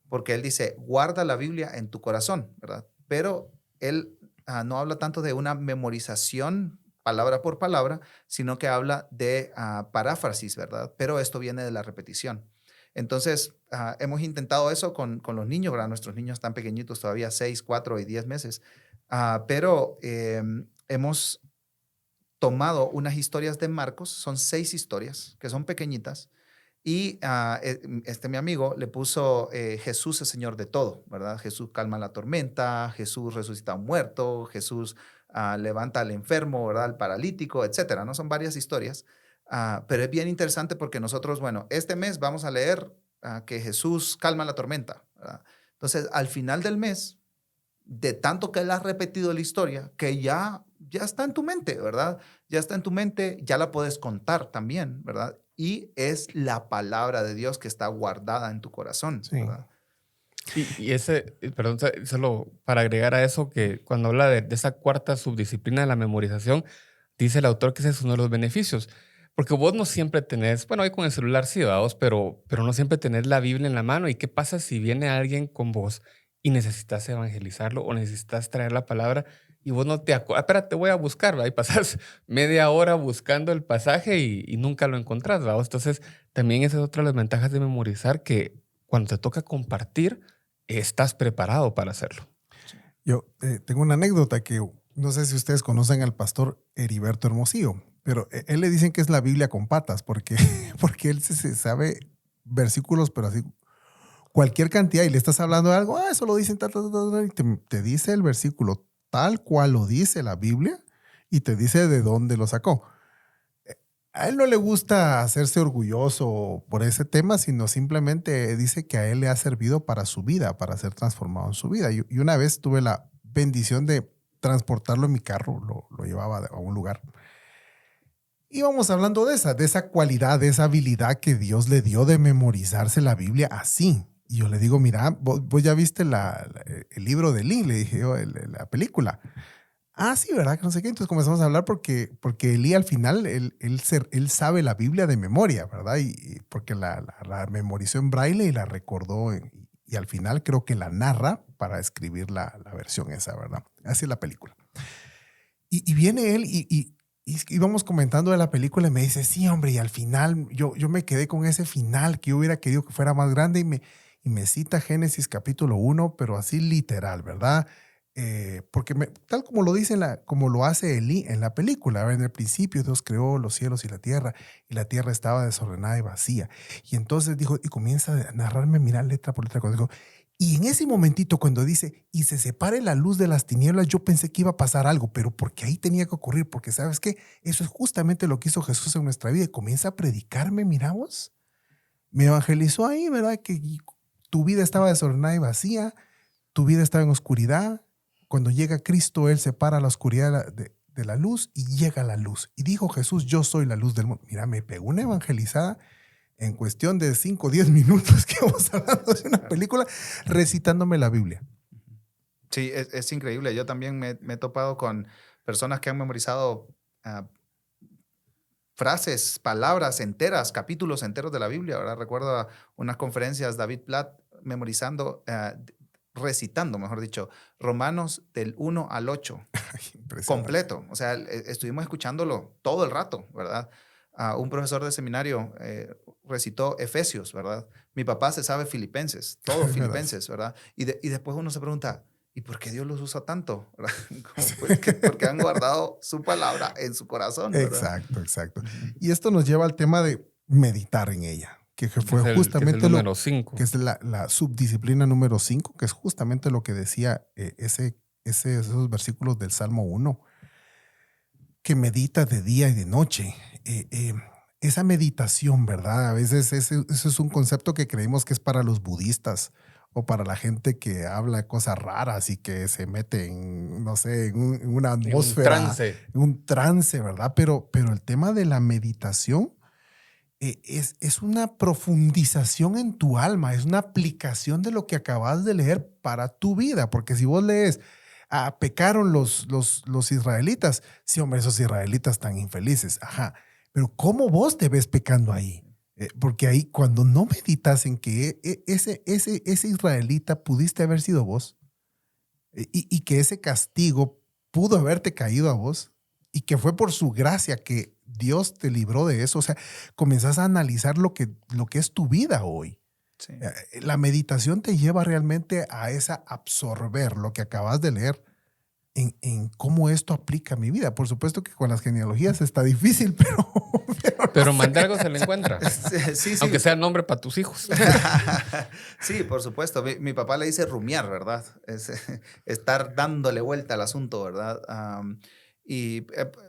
porque él dice, guarda la Biblia en tu corazón, ¿verdad? Pero él no habla tanto de una memorización palabra por palabra, sino que habla de paráfrasis, ¿verdad? Pero esto viene de la repetición. Entonces, hemos intentado eso con los niños, ¿verdad? Nuestros niños están pequeñitos todavía, 6, 4 y 10 meses. Pero hemos tomado unas historias de Marcos, son 6 historias que son pequeñitas, y mi amigo le puso Jesús es Señor de todo, ¿verdad? Jesús calma la tormenta, Jesús resucita a un muerto, Jesús levanta al enfermo, ¿verdad? Al paralítico, etcétera, ¿no? Son varias historias. Pero es bien interesante porque nosotros, bueno, este mes vamos a leer que Jesús calma la tormenta, ¿verdad? Entonces, al final del mes, de tanto que la has repetido la historia, que ya está en tu mente, ¿verdad? Ya está en tu mente, ya la puedes contar también, ¿verdad? Y es la palabra de Dios que está guardada en tu corazón,
Sí.
¿verdad?
Y ese, perdón, solo para agregar a eso, que cuando habla de esa cuarta subdisciplina de la memorización, dice el autor que ese es uno de los beneficios. Porque vos no siempre tenés, bueno, hoy con el celular sí, vamos, pero no siempre tenés la Biblia en la mano. ¿Y qué pasa si viene alguien con vos y necesitas evangelizarlo o necesitas traer la palabra y vos no te acuerdas? Espérate, voy a buscar, ¿va? Y pasas media hora buscando el pasaje y nunca lo encontrás, ¿va? Entonces, también esa es otra de las ventajas de memorizar, que cuando te toca compartir, estás preparado para hacerlo.
Yo tengo una anécdota que no sé si ustedes conocen al pastor Heriberto Hermosillo, pero él le dicen que es la Biblia con patas porque, porque él se sabe versículos, pero así cualquier cantidad y le estás hablando de algo, eso lo dicen, y te dice el versículo tal cual lo dice la Biblia y te dice de dónde lo sacó. A él no le gusta hacerse orgulloso por ese tema, sino simplemente dice que a él le ha servido para su vida, para ser transformado en su vida. Y una vez tuve la bendición de transportarlo en mi carro, lo llevaba a un lugar. Íbamos hablando de esa cualidad, de esa habilidad que Dios le dio de memorizarse la Biblia así. Y yo le digo, mira, vos ya viste el libro de Eli, le dije yo, la película. Ah, sí, ¿verdad? Que no sé qué. Entonces comenzamos a hablar porque Elí al final, él sabe la Biblia de memoria, ¿verdad? Y porque la memorizó en braille y la recordó. Y al final creo que la narra para escribir la versión esa, ¿verdad? Así es la película. Y viene él y íbamos comentando de la película y me dice, sí, hombre, y al final yo me quedé con ese final que yo hubiera querido que fuera más grande y me cita Génesis capítulo 1, pero así literal, ¿verdad? Porque tal como lo dice, como lo hace Elí en la película, en el principio Dios creó los cielos y la tierra estaba desordenada y vacía. Y entonces dijo, y comienza a narrarme, mirar letra por letra, cuando dijo, y en ese momentito cuando dice, y se separe la luz de las tinieblas, yo pensé que iba a pasar algo, pero porque ahí tenía que ocurrir, porque ¿sabes qué? Eso es justamente lo que hizo Jesús en nuestra vida. Y comienza a predicarme, miramos, me evangelizó ahí, ¿verdad? Que tu vida estaba desordenada y vacía, tu vida estaba en oscuridad. Cuando llega Cristo, Él separa la oscuridad de la luz y llega la luz. Y dijo Jesús, yo soy la luz del mundo. Mira, me pegó una evangelizada en cuestión de 5 o 10 minutos que vamos hablando de una película, recitándome la Biblia.
Sí, es increíble. Yo también me he topado con personas que han memorizado frases, palabras enteras, capítulos enteros de la Biblia, ¿verdad? Recuerdo unas conferencias, David Platt memorizando, recitando, mejor dicho, Romanos del 1 al 8, completo. O sea, estuvimos escuchándolo todo el rato, ¿verdad? Un profesor de seminario recitó Efesios, ¿verdad? Mi papá se sabe Filipenses, todo Filipenses, ¿verdad? Y después uno se pregunta, ¿y por qué Dios los usa tanto? Porque han guardado su palabra en su corazón, ¿verdad?
Exacto. Y esto nos lleva al tema de meditar en ella, que fue justamente
que es el número 5.
que es la subdisciplina número 5, que es justamente lo que decía esos versículos del Salmo 1, que medita de día y de noche. Esa meditación, ¿verdad? A veces eso es un concepto que creemos que es para los budistas o para la gente que habla cosas raras y que se mete en, no sé, en una atmósfera, en un trance, ¿verdad? Pero el tema de la meditación es una profundización en tu alma, es una aplicación de lo que acabas de leer para tu vida, porque si vos lees, pecaron los israelitas, sí, hombre, esos israelitas tan infelices, ajá, pero ¿cómo vos te ves pecando ahí? Porque ahí cuando no meditas en que ese israelita pudiste haber sido vos y que ese castigo pudo haberte caído a vos y que fue por su gracia que Dios te libró de eso, o sea, comenzás a analizar lo que es tu vida hoy.
Sí.
La meditación te lleva realmente a absorber lo que acabas de leer en cómo esto aplica a mi vida. Por supuesto que con las genealogías está difícil,
pero no Mandalgo se le encuentra.
Sí.
Aunque sea nombre para tus hijos.
Sí, por supuesto. Mi papá le dice rumiar, ¿verdad? Es estar dándole vuelta al asunto, ¿verdad? Y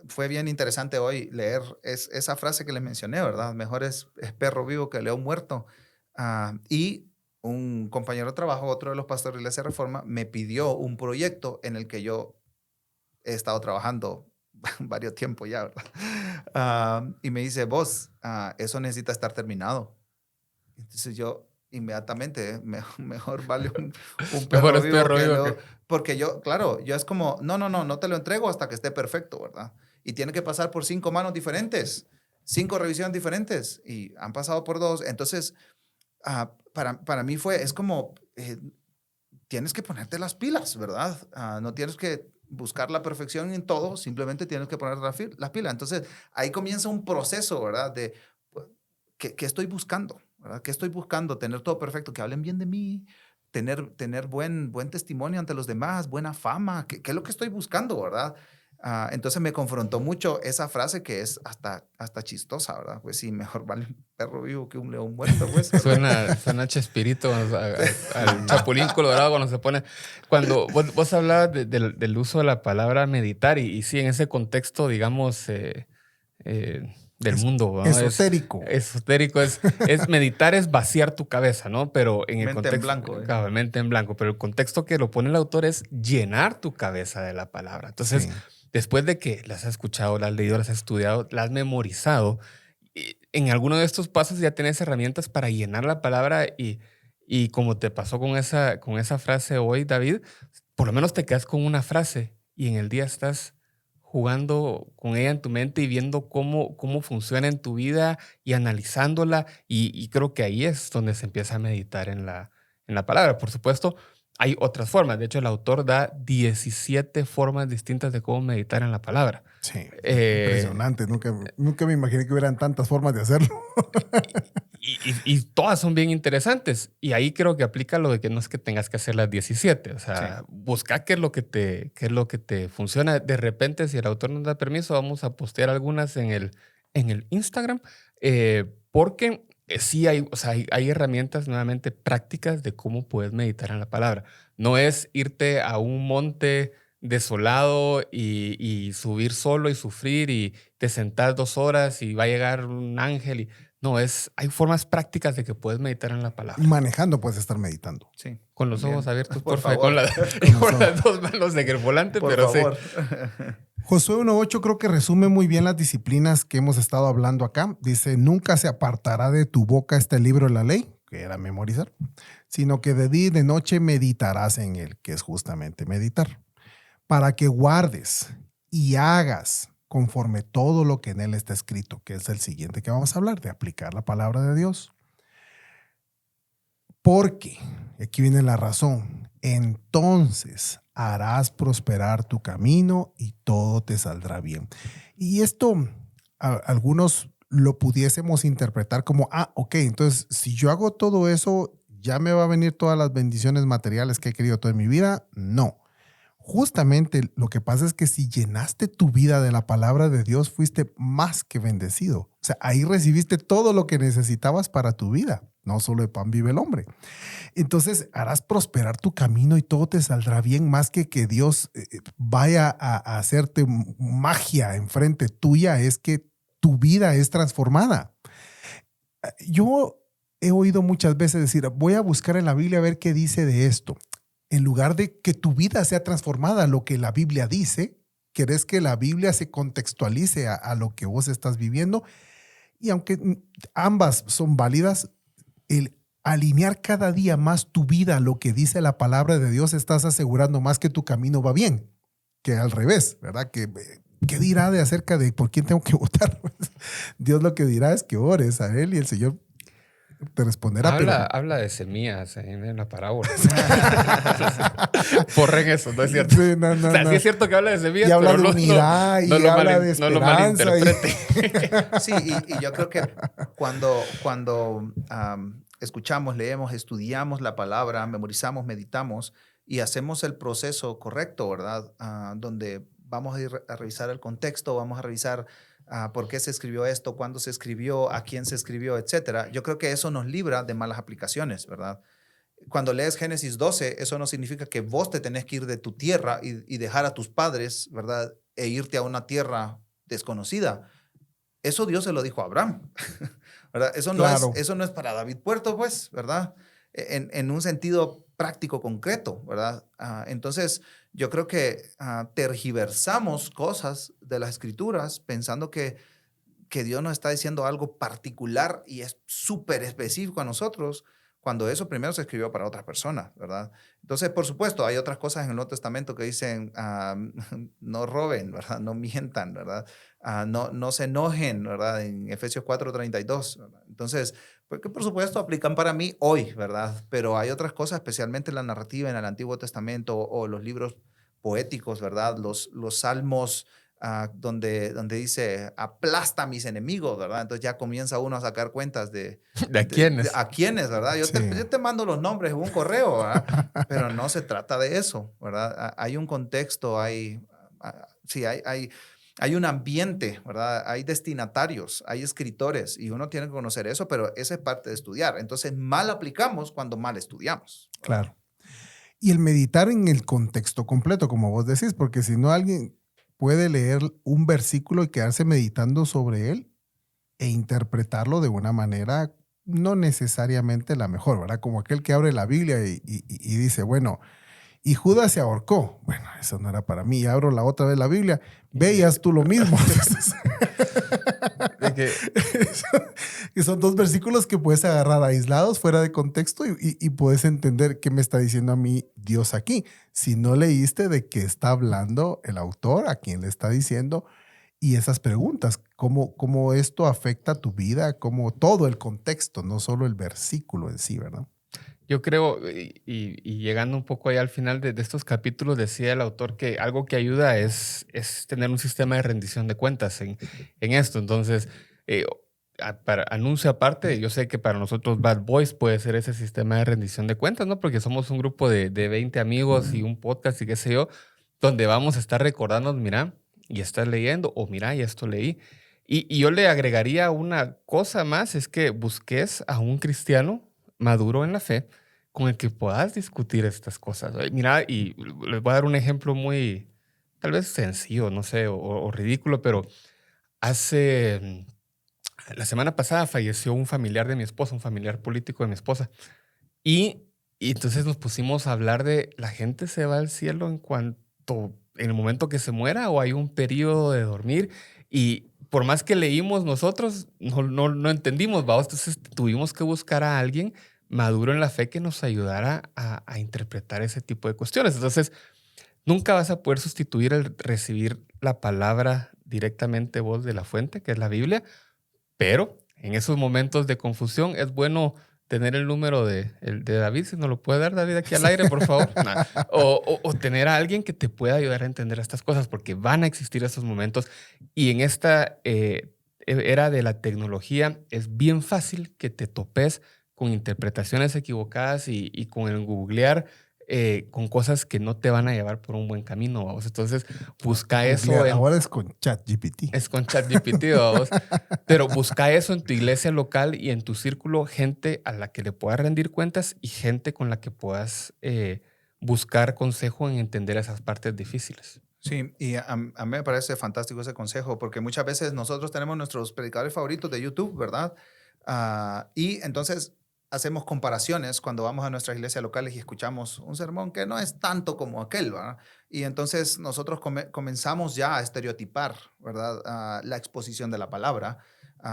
fue bien interesante hoy leer esa frase que les mencioné, ¿verdad? Mejor es perro vivo que león muerto. Y un compañero de trabajo, otro de los pastores de la Iglesia Reforma, me pidió un proyecto en el que yo he estado trabajando varios tiempos ya, ¿verdad? Y me dice, vos, eso necesita estar terminado. Entonces yo inmediatamente, mejor vale un perro
Mejor es
vivo
perro
que
vivo
lo-
que...
Porque yo, claro, yo es como, no te lo entrego hasta que esté perfecto, ¿verdad? Y tiene que pasar por 5 manos diferentes, 5 revisiones diferentes, y han pasado por 2. Entonces, para mí es como, tienes que ponerte las pilas, ¿verdad? No tienes que buscar la perfección en todo, simplemente tienes que poner las pilas. Entonces, ahí comienza un proceso, ¿verdad? De, pues, ¿qué estoy buscando? ¿Verdad? ¿Qué estoy buscando? Tener todo perfecto, que hablen bien de mí, tener buen testimonio ante los demás, buena fama. ¿Qué es lo que estoy buscando, verdad? Entonces me confrontó mucho esa frase que es hasta chistosa, ¿verdad? Pues sí, mejor vale un perro vivo que un león muerto, pues, ¿verdad?
Suena Chespirito, al Chapulín Colorado cuando se pone... Cuando vos hablabas del uso de la palabra meditar, y sí, en ese contexto, digamos, del mundo, ¿no?
Esotérico.
Esotérico, meditar es vaciar tu cabeza, ¿no? Pero en el
Mente en
contexto...
blanco, ¿eh?
Claro, mente en blanco, pero el contexto que lo pone el autor es llenar tu cabeza de la palabra. Entonces,
Sí.
después de que las has escuchado, las has leído, las has estudiado, las has memorizado, en alguno de estos pasos ya tienes herramientas para llenar la palabra, y como te pasó con esa frase hoy, David, por lo menos te quedas con una frase y en el día estás jugando con ella en tu mente y viendo cómo funciona en tu vida y analizándola, y creo que ahí es donde se empieza a meditar en la palabra. Por supuesto, hay otras formas. De hecho, el autor da 17 formas distintas de cómo meditar en la palabra.
Sí,
Eh,
impresionante. Nunca me imaginé que hubieran tantas formas de hacerlo.
y todas son bien interesantes. Y ahí creo que aplica lo de que no es que tengas que hacer las 17. O sea,
Sí.
busca qué es lo que te funciona. De repente, si el autor nos da permiso, vamos a postear algunas en el Instagram. Porque sí hay, o sea, hay herramientas nuevamente prácticas de cómo puedes meditar en la palabra. No es irte a un monte desolado y subir solo y sufrir y te sentás 2 horas y va a llegar un ángel. No, hay formas prácticas de que puedes meditar en la palabra.
Manejando puedes estar meditando.
Sí.
Con los
También.
ojos abiertos,
Por
porfa, y
favor.
con las 2 manos en el volante,
Por
pero
favor.
sí.
Josué 1.8 creo que resume muy bien las disciplinas que hemos estado hablando acá. Dice, nunca se apartará de tu boca este libro de la ley, que era memorizar, sino que de día y de noche meditarás en él, que es justamente meditar, para que guardes y hagas conforme todo lo que en él está escrito, que es el siguiente que vamos a hablar, de aplicar la palabra de Dios. Porque, aquí viene la razón, entonces harás prosperar tu camino y todo te saldrá bien. Y esto, algunos lo pudiésemos interpretar como, ok, entonces si yo hago todo eso, ¿ya me va a venir todas las bendiciones materiales que he querido toda mi vida? No. Justamente lo que pasa es que si llenaste tu vida de la palabra de Dios, fuiste más que bendecido. O sea, ahí recibiste todo lo que necesitabas para tu vida. No solo de pan vive el hombre. Entonces harás prosperar tu camino y todo te saldrá bien, más que Dios vaya a hacerte magia enfrente tuya, es que tu vida es transformada. Yo he oído muchas veces decir, voy a buscar en la Biblia a ver qué dice de esto. En lugar de que tu vida sea transformada a lo que la Biblia dice, querés que la Biblia se contextualice a lo que vos estás viviendo. Y aunque ambas son válidas, el alinear cada día más tu vida a lo que dice la palabra de Dios, estás asegurando más que tu camino va bien, que al revés, ¿verdad? ¿Qué dirá de acerca de por quién tengo que votar? Dios lo que dirá es que ores a Él y el Señor te responderá.
Habla de semillas en la parábola. Porren eso, ¿no es cierto?
Sí, no,
o sea,
no.
sí es cierto que habla de semillas,
Y habla
pero
de unidad y habla de
no lo
esperanza.
malinterprete.
Sí, y yo creo que cuando escuchamos, leemos, estudiamos la palabra, memorizamos, meditamos y hacemos el proceso correcto, ¿verdad? Donde vamos a ir a revisar el contexto, vamos a revisar por qué se escribió esto, cuándo se escribió, a quién se escribió, etcétera. Yo creo que eso nos libra de malas aplicaciones, ¿verdad? Cuando lees Génesis 12, eso no significa que vos te tenés que ir de tu tierra y dejar a tus padres, ¿verdad? E irte a una tierra desconocida. Eso Dios se lo dijo a Abraham, ¿verdad? Eso no,
Claro.
eso no es para David Puerto, pues, ¿verdad? en un sentido práctico, concreto, ¿verdad? Entonces, yo creo que tergiversamos cosas de las Escrituras pensando que Dios nos está diciendo algo particular y es súper específico a nosotros, cuando eso primero se escribió para otras personas, ¿verdad? Entonces, por supuesto, hay otras cosas en el Nuevo Testamento que dicen, no roben, ¿verdad? No mientan, ¿verdad? No se enojen, ¿verdad? En Efesios 4:32, ¿verdad? Entonces, pues que por supuesto aplican para mí hoy, ¿verdad? Pero hay otras cosas, especialmente la narrativa en el Antiguo Testamento o los libros poéticos, ¿verdad? Los salmos, donde dice, aplasta a mis enemigos, ¿verdad? Entonces ya comienza uno a sacar cuentas de
¿De quiénes?
a quiénes, ¿verdad? Yo,
Sí.
yo te mando los nombres en un correo, ¿verdad? Pero no se trata de eso, ¿verdad? Hay un contexto, sí, hay un ambiente, ¿verdad? Hay destinatarios, hay escritores y uno tiene que conocer eso, pero esa es parte de estudiar. Entonces mal aplicamos cuando mal estudiamos.
Claro. Y el meditar en el contexto completo, como vos decís, porque si no alguien puede leer un versículo y quedarse meditando sobre él e interpretarlo de una manera no necesariamente la mejor, ¿verdad? Como aquel que abre la Biblia y dice, bueno, y Judas se ahorcó. Bueno, eso no era para mí. Y abro la otra vez la Biblia. Veías tú lo mismo.
De que,
Que son dos versículos que puedes agarrar aislados, fuera de contexto, y puedes entender qué me está diciendo a mí Dios aquí. Si no leíste de qué está hablando el autor, a quién le está diciendo, y esas preguntas, cómo esto afecta tu vida, como todo el contexto, no solo el versículo en sí, ¿verdad?
yo creo, y llegando un poco ahí al final de estos capítulos, decía el autor que algo que ayuda es tener un sistema de rendición de cuentas en esto. Entonces, para anuncio aparte, yo sé que para nosotros Bad Boys puede ser ese sistema de rendición de cuentas, ¿no? Porque somos un grupo de 20 amigos y un podcast y qué sé yo, donde vamos a estar recordando, mira, y estás leyendo, o mira, y esto leí. Y yo le agregaría una cosa más, es que busques a un cristiano maduro en la fe con el que puedas discutir estas cosas. Mira, y les voy a dar un ejemplo muy, tal vez sencillo, no sé, o ridículo, pero hace, la semana pasada falleció un familiar de mi esposa, un familiar político de mi esposa. Y entonces nos pusimos a hablar de la gente se va al cielo en el momento que se muera o hay un periodo de dormir. Y por más que leímos nosotros, no entendimos, ¿va? Entonces tuvimos que buscar a alguien maduro en la fe que nos ayudara a interpretar ese tipo de cuestiones. Entonces, nunca vas a poder sustituir el recibir la palabra directamente vos de la fuente, que es la Biblia, pero en esos momentos de confusión es bueno tener el número de David, si nos lo puede dar David aquí al aire, por favor. Nah. O tener a alguien que te pueda ayudar a entender estas cosas, porque van a existir esos momentos. Y en esta era de la tecnología es bien fácil que te topes con interpretaciones equivocadas y con el googlear con cosas que no te van a llevar por un buen camino, vamos. Entonces, busca eso.
Ahora es con ChatGPT.
Es con ChatGPT, vamos. Pero busca eso en tu iglesia local y en tu círculo, gente a la que le puedas rendir cuentas y gente con la que puedas buscar consejo en entender esas partes difíciles.
Sí, y a mí me parece fantástico ese consejo, porque muchas veces nosotros tenemos nuestros predicadores favoritos de YouTube, ¿verdad? Y entonces hacemos comparaciones cuando vamos a nuestras iglesias locales y escuchamos un sermón que no es tanto como aquel, ¿verdad? Y entonces nosotros comenzamos ya a estereotipar, ¿verdad? La exposición de la palabra.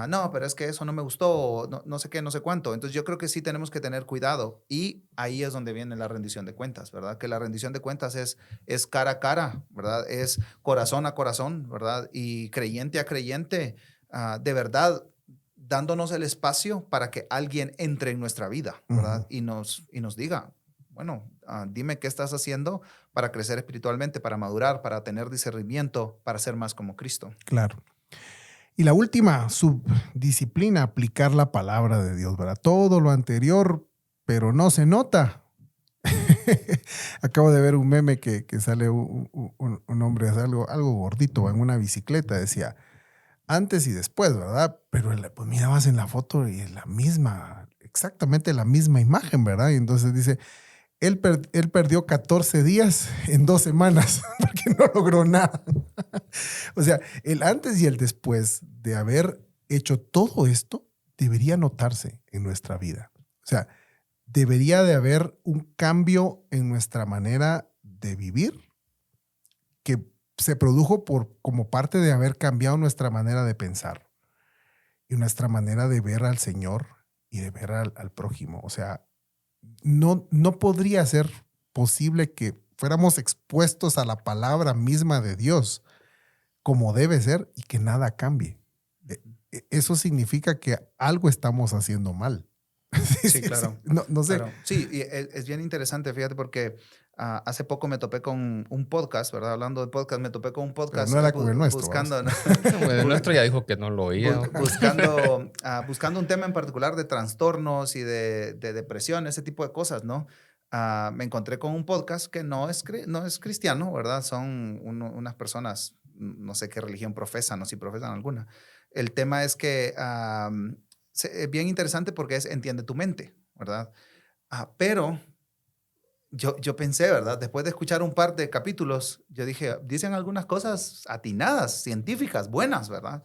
No, pero es que eso no me gustó, no sé qué, no sé cuánto. Entonces yo creo que sí tenemos que tener cuidado y ahí es donde viene la rendición de cuentas, ¿verdad? Que la rendición de cuentas es cara a cara, ¿verdad? Es corazón a corazón, ¿verdad? Y creyente a creyente, de verdad, dándonos el espacio para que alguien entre en nuestra vida, ¿verdad? Y nos diga, bueno, dime qué estás haciendo para crecer espiritualmente, para madurar, para tener discernimiento, para ser más como Cristo.
Claro. Y la última subdisciplina, aplicar la palabra de Dios, ¿verdad? Todo lo anterior, pero no se nota. Acabo de ver un meme que sale un hombre, algo gordito en una bicicleta, decía, antes y después, ¿verdad? Pero pues mirabas en la foto y es la misma, exactamente la misma imagen, ¿verdad? Y entonces dice, él perdió 14 días en 2 semanas porque no logró nada. O sea, el antes y el después de haber hecho todo esto debería notarse en nuestra vida. O sea, debería de haber un cambio en nuestra manera de vivir que se produjo como parte de haber cambiado nuestra manera de pensar y nuestra manera de ver al Señor y de ver al prójimo. O sea, no podría ser posible que fuéramos expuestos a la palabra misma de Dios como debe ser y que nada cambie. Eso significa que algo estamos haciendo mal.
Sí, claro.
No sé.
Claro. Sí, y es bien interesante, fíjate, porque hace poco me topé con un podcast, ¿verdad? Hablando de podcast, me topé con un podcast.
Pero no era como el nuestro.
Buscando, ¿no?
El nuestro ya dijo que no lo oía.
Buscando un tema en particular de trastornos y de depresión, ese tipo de cosas, ¿no? Me encontré con un podcast que no es cristiano, ¿verdad? Son unas personas, no sé qué religión profesan o si profesan alguna. El tema es que es bien interesante porque entiende tu mente, ¿verdad? Pero yo pensé, ¿verdad? Después de escuchar un par de capítulos, yo dije, dicen algunas cosas atinadas, científicas, buenas, ¿verdad?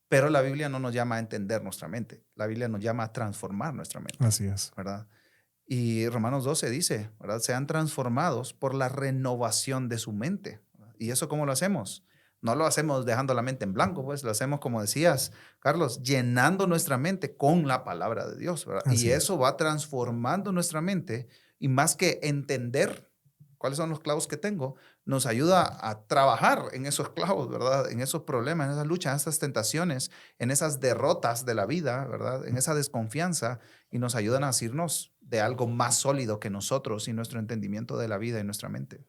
Pero la Biblia no nos llama a entender nuestra mente. La Biblia nos llama a transformar nuestra mente.
Así es.
¿Verdad? Y Romanos 12 dice, ¿verdad? Sean transformados por la renovación de su mente. ¿Y eso cómo lo hacemos? No lo hacemos dejando la mente en blanco, pues lo hacemos, como decías, Carlos, llenando nuestra mente con la palabra de Dios, ¿verdad? Y eso va transformando nuestra mente, y más que entender cuáles son los clavos que tengo, nos ayuda a trabajar en esos clavos, ¿verdad? En esos problemas, en esas luchas, en esas tentaciones, en esas derrotas de la vida, ¿verdad? En esa desconfianza, y nos ayudan a asirnos de algo más sólido que nosotros y nuestro entendimiento de la vida y nuestra mente.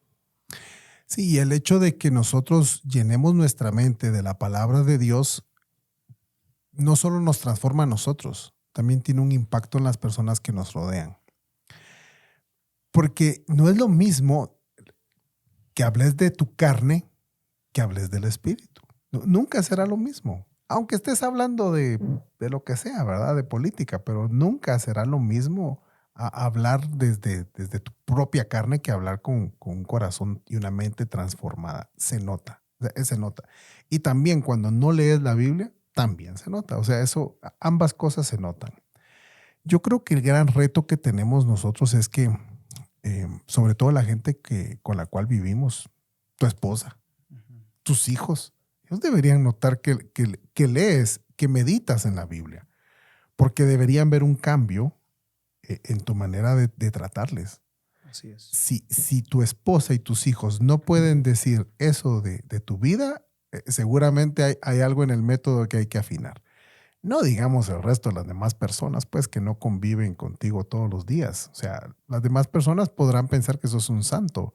Sí, y el hecho de que nosotros llenemos nuestra mente de la palabra de Dios no solo nos transforma a nosotros, también tiene un impacto en las personas que nos rodean. Porque no es lo mismo que hables de tu carne que hables del espíritu. Nunca será lo mismo. Aunque estés hablando de lo que sea, ¿verdad? De política, pero nunca será lo mismo a hablar desde tu propia carne que hablar con un corazón y una mente transformada. Se nota. Y también cuando no lees la Biblia, también se nota. O sea, ambas cosas se notan. Yo creo que el gran reto que tenemos nosotros es que, sobre todo la gente con la cual vivimos, tu esposa, tus hijos, ellos deberían notar que lees, que meditas en la Biblia, porque deberían ver un cambio en tu manera de tratarles.
Así es.
Si tu esposa y tus hijos no pueden decir eso de tu vida, seguramente hay algo en el método que hay que afinar. No digamos el resto de las demás personas, pues, que no conviven contigo todos los días. O sea, las demás personas podrán pensar que sos un santo,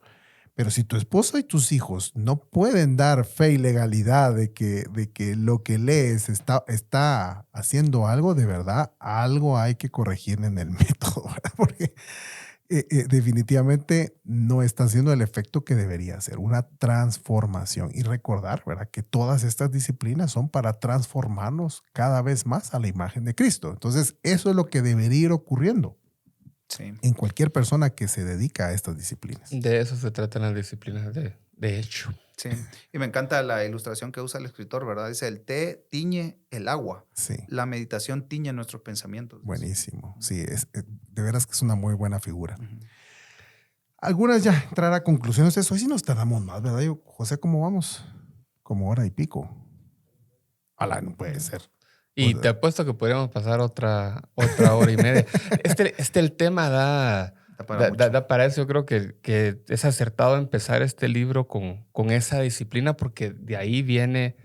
pero si tu esposa y tus hijos no pueden dar fe y legalidad de que lo que lees está haciendo algo, de verdad, algo hay que corregir en el método, ¿verdad? Porque definitivamente no está haciendo el efecto que debería ser, una transformación. Y recordar, ¿verdad?, que todas estas disciplinas son para transformarnos cada vez más a la imagen de Cristo. Entonces, eso es lo que debería ir ocurriendo. Sí. En cualquier persona que se dedica a estas disciplinas.
De eso se tratan las disciplinas, de hecho.
Sí, y me encanta la ilustración que usa el escritor, ¿verdad? Dice, el té tiñe el agua.
Sí.
La meditación tiñe nuestros pensamientos.
Buenísimo. Sí, de veras que es una muy buena figura. Uh-huh. Algunas ya entrar a conclusiones. Hoy sí nos tardamos más, ¿verdad? José, ¿cómo vamos? Como hora y pico. Alá, no puede ser.
Y te apuesto que podríamos pasar otra hora y media. El tema da para eso. Yo creo que es acertado empezar este libro con esa disciplina, porque de ahí viene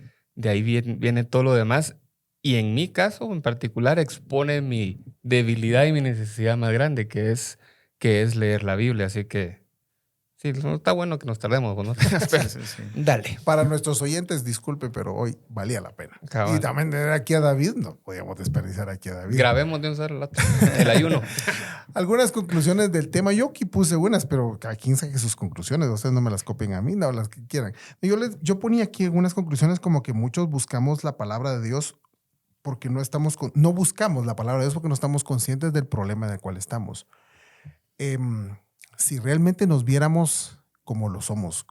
todo lo demás. Y en mi caso en particular expone mi debilidad y mi necesidad más grande, que es leer la Biblia. Así que sí, no está bueno que nos tardemos, ¿no?
Sí.
Dale.
Para nuestros oyentes, disculpe, pero hoy valía la pena.
Cabal.
Y también tener aquí a David, no podíamos desperdiciar aquí a David.
Grabemos de un solo el ayuno.
Algunas conclusiones del tema. Yo aquí puse unas, pero cada quien saque sus conclusiones. Ustedes no me las copien a mí, no, las que quieran. Yo ponía aquí algunas conclusiones como que muchos buscamos la palabra de Dios porque no buscamos la palabra de Dios porque no estamos conscientes del problema en el cual estamos. Si realmente nos viéramos como lo somos,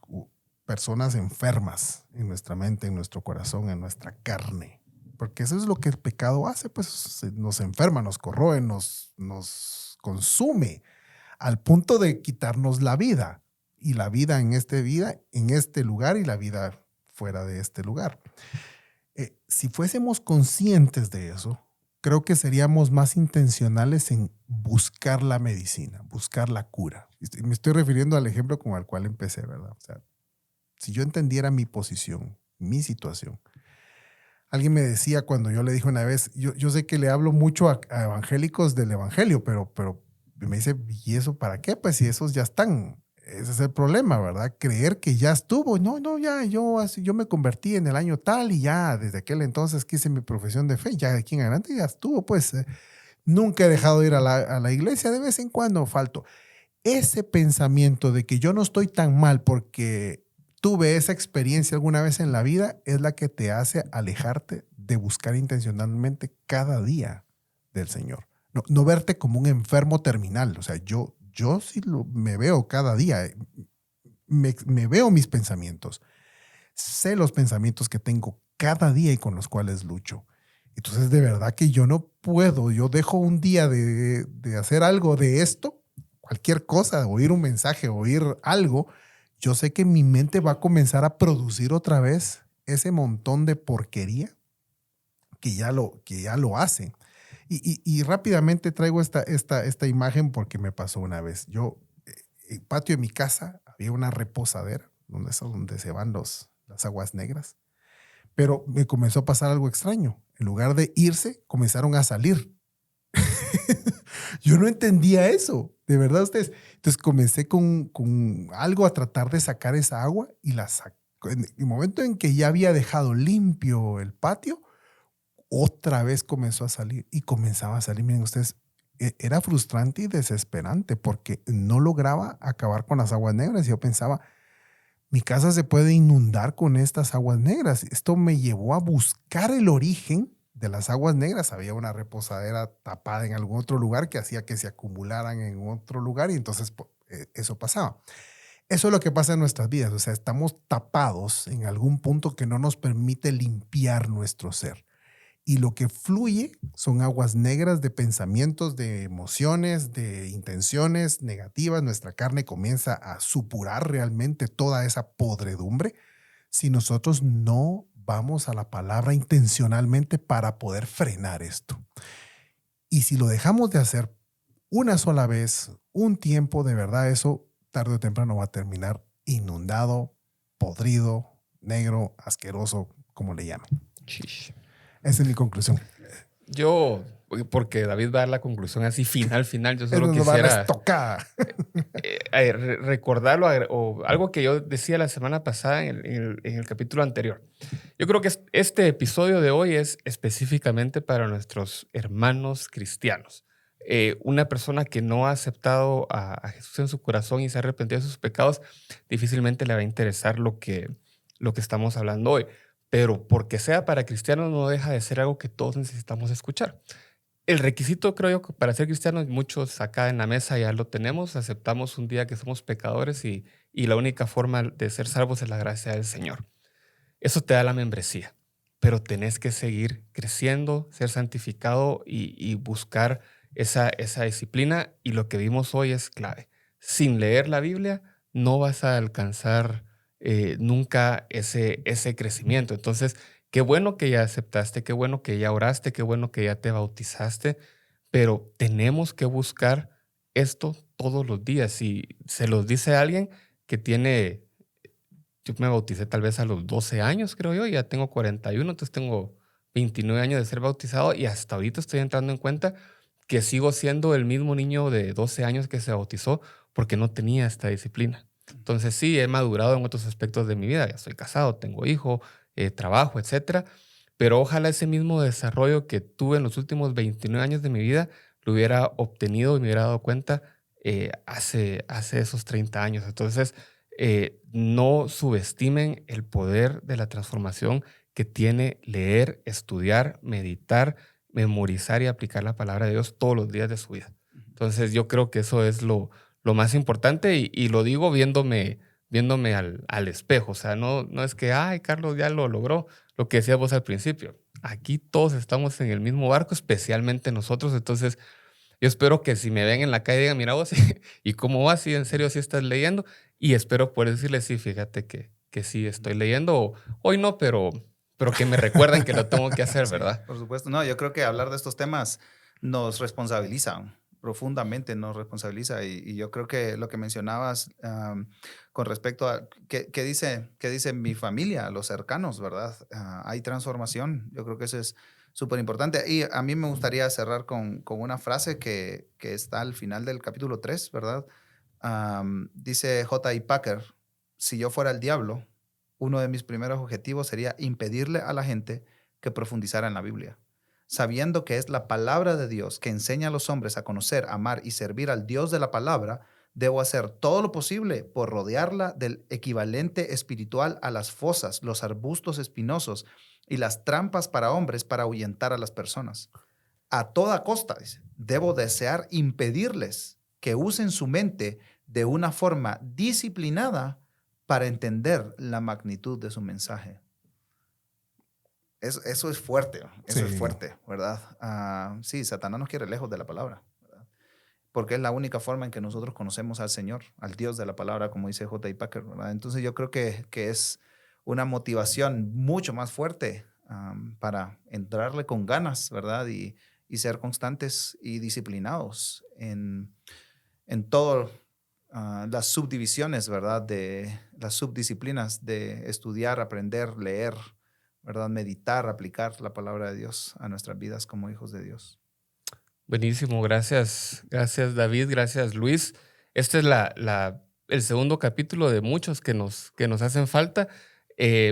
personas enfermas en nuestra mente, en nuestro corazón, en nuestra carne, porque eso es lo que el pecado hace, pues nos enferma, nos corroe, nos consume al punto de quitarnos la vida. Y la vida en este lugar y la vida fuera de este lugar. Si fuésemos conscientes de eso, creo que seríamos más intencionales en buscar la medicina, buscar la cura. Me estoy refiriendo al ejemplo con el cual empecé, ¿verdad? O sea, si yo entendiera mi posición, mi situación. Alguien me decía cuando yo le dije una vez, yo sé que le hablo mucho a evangélicos del evangelio, pero me dice, ¿y eso para qué? Pues si esos ya están. Ese es el problema, ¿verdad? Creer que ya estuvo. No, ya, yo me convertí en el año tal y ya desde aquel entonces que hice mi profesión de fe, ya de aquí en adelante ya estuvo, pues nunca he dejado de ir a la iglesia, de vez en cuando falto. Ese pensamiento de que yo no estoy tan mal porque tuve esa experiencia alguna vez en la vida es la que te hace alejarte de buscar intencionalmente cada día del Señor. No verte como un enfermo terminal. O sea, yo sí me veo cada día, me veo mis pensamientos, sé los pensamientos que tengo cada día y con los cuales lucho. Entonces, de verdad que yo no puedo, yo dejo un día de hacer algo de esto, cualquier cosa, oír un mensaje, oír algo, yo sé que mi mente va a comenzar a producir otra vez ese montón de porquería que ya lo hace. Y rápidamente traigo esta imagen porque me pasó una vez. Yo, en el patio de mi casa, había una reposadera, donde se van las aguas negras. Pero me comenzó a pasar algo extraño. En lugar de irse, comenzaron a salir. Yo no entendía eso, de verdad ustedes. Entonces comencé con algo a tratar de sacar esa agua y la saqué. En el momento en que ya había dejado limpio el patio, otra vez comenzó a salir y comenzaba a salir. Miren ustedes, era frustrante y desesperante porque no lograba acabar con las aguas negras. Y yo pensaba, mi casa se puede inundar con estas aguas negras. Esto me llevó a buscar el origen de las aguas negras. Había una reposadera tapada en algún otro lugar que hacía que se acumularan en otro lugar y entonces eso pasaba. Eso es lo que pasa en nuestras vidas. O sea, estamos tapados en algún punto que no nos permite limpiar nuestro ser. Y lo que fluye son aguas negras de pensamientos, de emociones, de intenciones negativas. Nuestra carne comienza a supurar realmente toda esa podredumbre si nosotros no vamos a la palabra intencionalmente para poder frenar esto. Y si lo dejamos de hacer una sola vez, un tiempo, de verdad, eso tarde o temprano va a terminar inundado, podrido, negro, asqueroso, como le llamen.
Chish.
Esa es mi conclusión.
Yo, porque David va a dar la conclusión así final, yo solo
Nos va a
quisiera
estocada.
recordarlo o algo que yo decía la semana pasada en el capítulo anterior. Yo creo que este episodio de hoy es específicamente para nuestros hermanos cristianos. Una persona que no ha aceptado a Jesús en su corazón y se ha arrepentido de sus pecados, difícilmente le va a interesar lo que estamos hablando hoy. Pero porque sea para cristianos no deja de ser algo que todos necesitamos escuchar. El requisito, creo yo, para ser cristianos, muchos acá en la mesa ya lo tenemos, aceptamos un día que somos pecadores y la única forma de ser salvos es la gracia del Señor. Eso te da la membresía, pero tenés que seguir creciendo, ser santificado y buscar esa disciplina, y lo que vimos hoy es clave. Sin leer la Biblia no vas a alcanzar nunca ese crecimiento. Entonces, qué bueno que ya aceptaste, qué bueno que ya oraste, qué bueno que ya te bautizaste, pero tenemos que buscar esto todos los días. Si se los dice a alguien que tiene, yo me bauticé tal vez a los 12 años, creo yo, y ya tengo 41, entonces tengo 29 años de ser bautizado y hasta ahorita estoy entrando en cuenta que sigo siendo el mismo niño de 12 años que se bautizó porque no tenía esta disciplina. Entonces sí, he madurado en otros aspectos de mi vida. Ya soy casado, tengo hijo, trabajo, etcétera. Pero ojalá ese mismo desarrollo que tuve en los últimos 29 años de mi vida lo hubiera obtenido y me hubiera dado cuenta hace esos 30 años. Entonces, no subestimen el poder de la transformación que tiene leer, estudiar, meditar, memorizar y aplicar la palabra de Dios todos los días de su vida. Entonces, yo creo que eso es lo más importante y lo digo viéndome al espejo. O sea, no es que, ay, Carlos ya lo logró, lo que decías vos al principio. Aquí todos estamos en el mismo barco, especialmente nosotros. Entonces, Yo espero que si me ven en la calle digan, mira vos, ¿y cómo vas? ¿Sí, en serio sí estás leyendo? Y espero poder decirles, sí, fíjate que sí estoy leyendo. O, hoy no, pero que me recuerden que lo tengo que hacer, ¿verdad?
Por supuesto. No, yo creo que hablar de estos temas nos responsabiliza profundamente, nos responsabiliza. Y yo creo que lo que mencionabas con respecto a qué dice mi familia, los cercanos, ¿verdad? Hay transformación. Yo creo que eso es súper importante. Y a mí me gustaría cerrar con una frase que está al final del capítulo 3, ¿verdad? Dice J.I. Packer, si yo fuera el diablo, uno de mis primeros objetivos sería impedirle a la gente que profundizara en la Biblia. Sabiendo que es la palabra de Dios que enseña a los hombres a conocer, amar y servir al Dios de la palabra, debo hacer todo lo posible por rodearla del equivalente espiritual a las fosas, los arbustos espinosos y las trampas para hombres para ahuyentar a las personas. A toda costa, dice, debo desear impedirles que usen su mente de una forma disciplinada para entender la magnitud de su mensaje. Eso es fuerte, eso es fuerte, ¿verdad? Sí, Satanás nos quiere lejos de la palabra, ¿verdad? Porque es la única forma en que nosotros conocemos al Señor, al Dios de la palabra, como dice J.I. Packer, ¿verdad? Entonces yo creo que es una motivación mucho más fuerte para entrarle con ganas, ¿verdad? Y ser constantes y disciplinados en todo las subdivisiones, ¿verdad? De las subdisciplinas de estudiar, aprender, leer, ¿verdad? Meditar, aplicar la palabra de Dios a nuestras vidas como hijos de Dios.
Buenísimo, gracias. Gracias, David, gracias, Luis. Este es el segundo capítulo de muchos que nos hacen falta.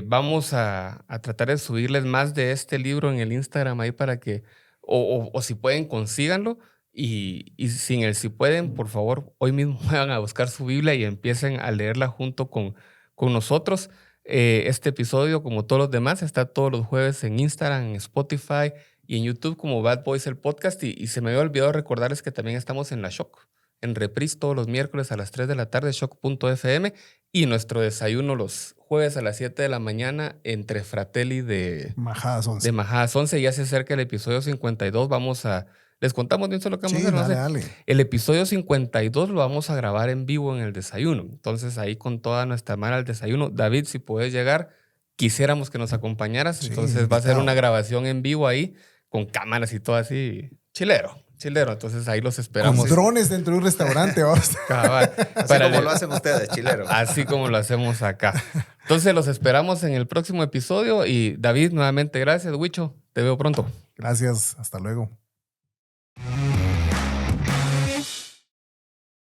Vamos a tratar de subirles más de este libro en el Instagram ahí para que, o si pueden, consíganlo. Y si pueden, por favor, hoy mismo vayan a buscar su Biblia y empiecen a leerla junto con nosotros. Este episodio, como todos los demás, está todos los jueves en Instagram, en Spotify y en YouTube como Bad Boys el podcast. Y se me había olvidado recordarles que también estamos en la Shock, en reprise todos los miércoles a las 3 de la tarde, shock.fm, y nuestro desayuno los jueves a las 7 de la mañana entre Fratelli de
Majadas 11.
De Majadas 11. Ya se acerca el episodio 52. ¿Les contamos bien lo que vamos a hacer? No sé.
Dale.
El episodio 52 lo vamos a grabar en vivo en el desayuno. Entonces, ahí con toda nuestra mano al desayuno. David, si puedes llegar, quisiéramos que nos acompañaras.
Sí,
Entonces,
invitado.
va a ser una grabación en vivo ahí, con cámaras y todo así. Chilero. Entonces, ahí los esperamos.
Con drones dentro de un restaurante, vamos.
Cabal.
Así como lo hacen ustedes, chileros.
Así como lo hacemos acá. Entonces, los esperamos en el próximo episodio. Y David, nuevamente, gracias. Huicho, te veo pronto.
Gracias, hasta luego.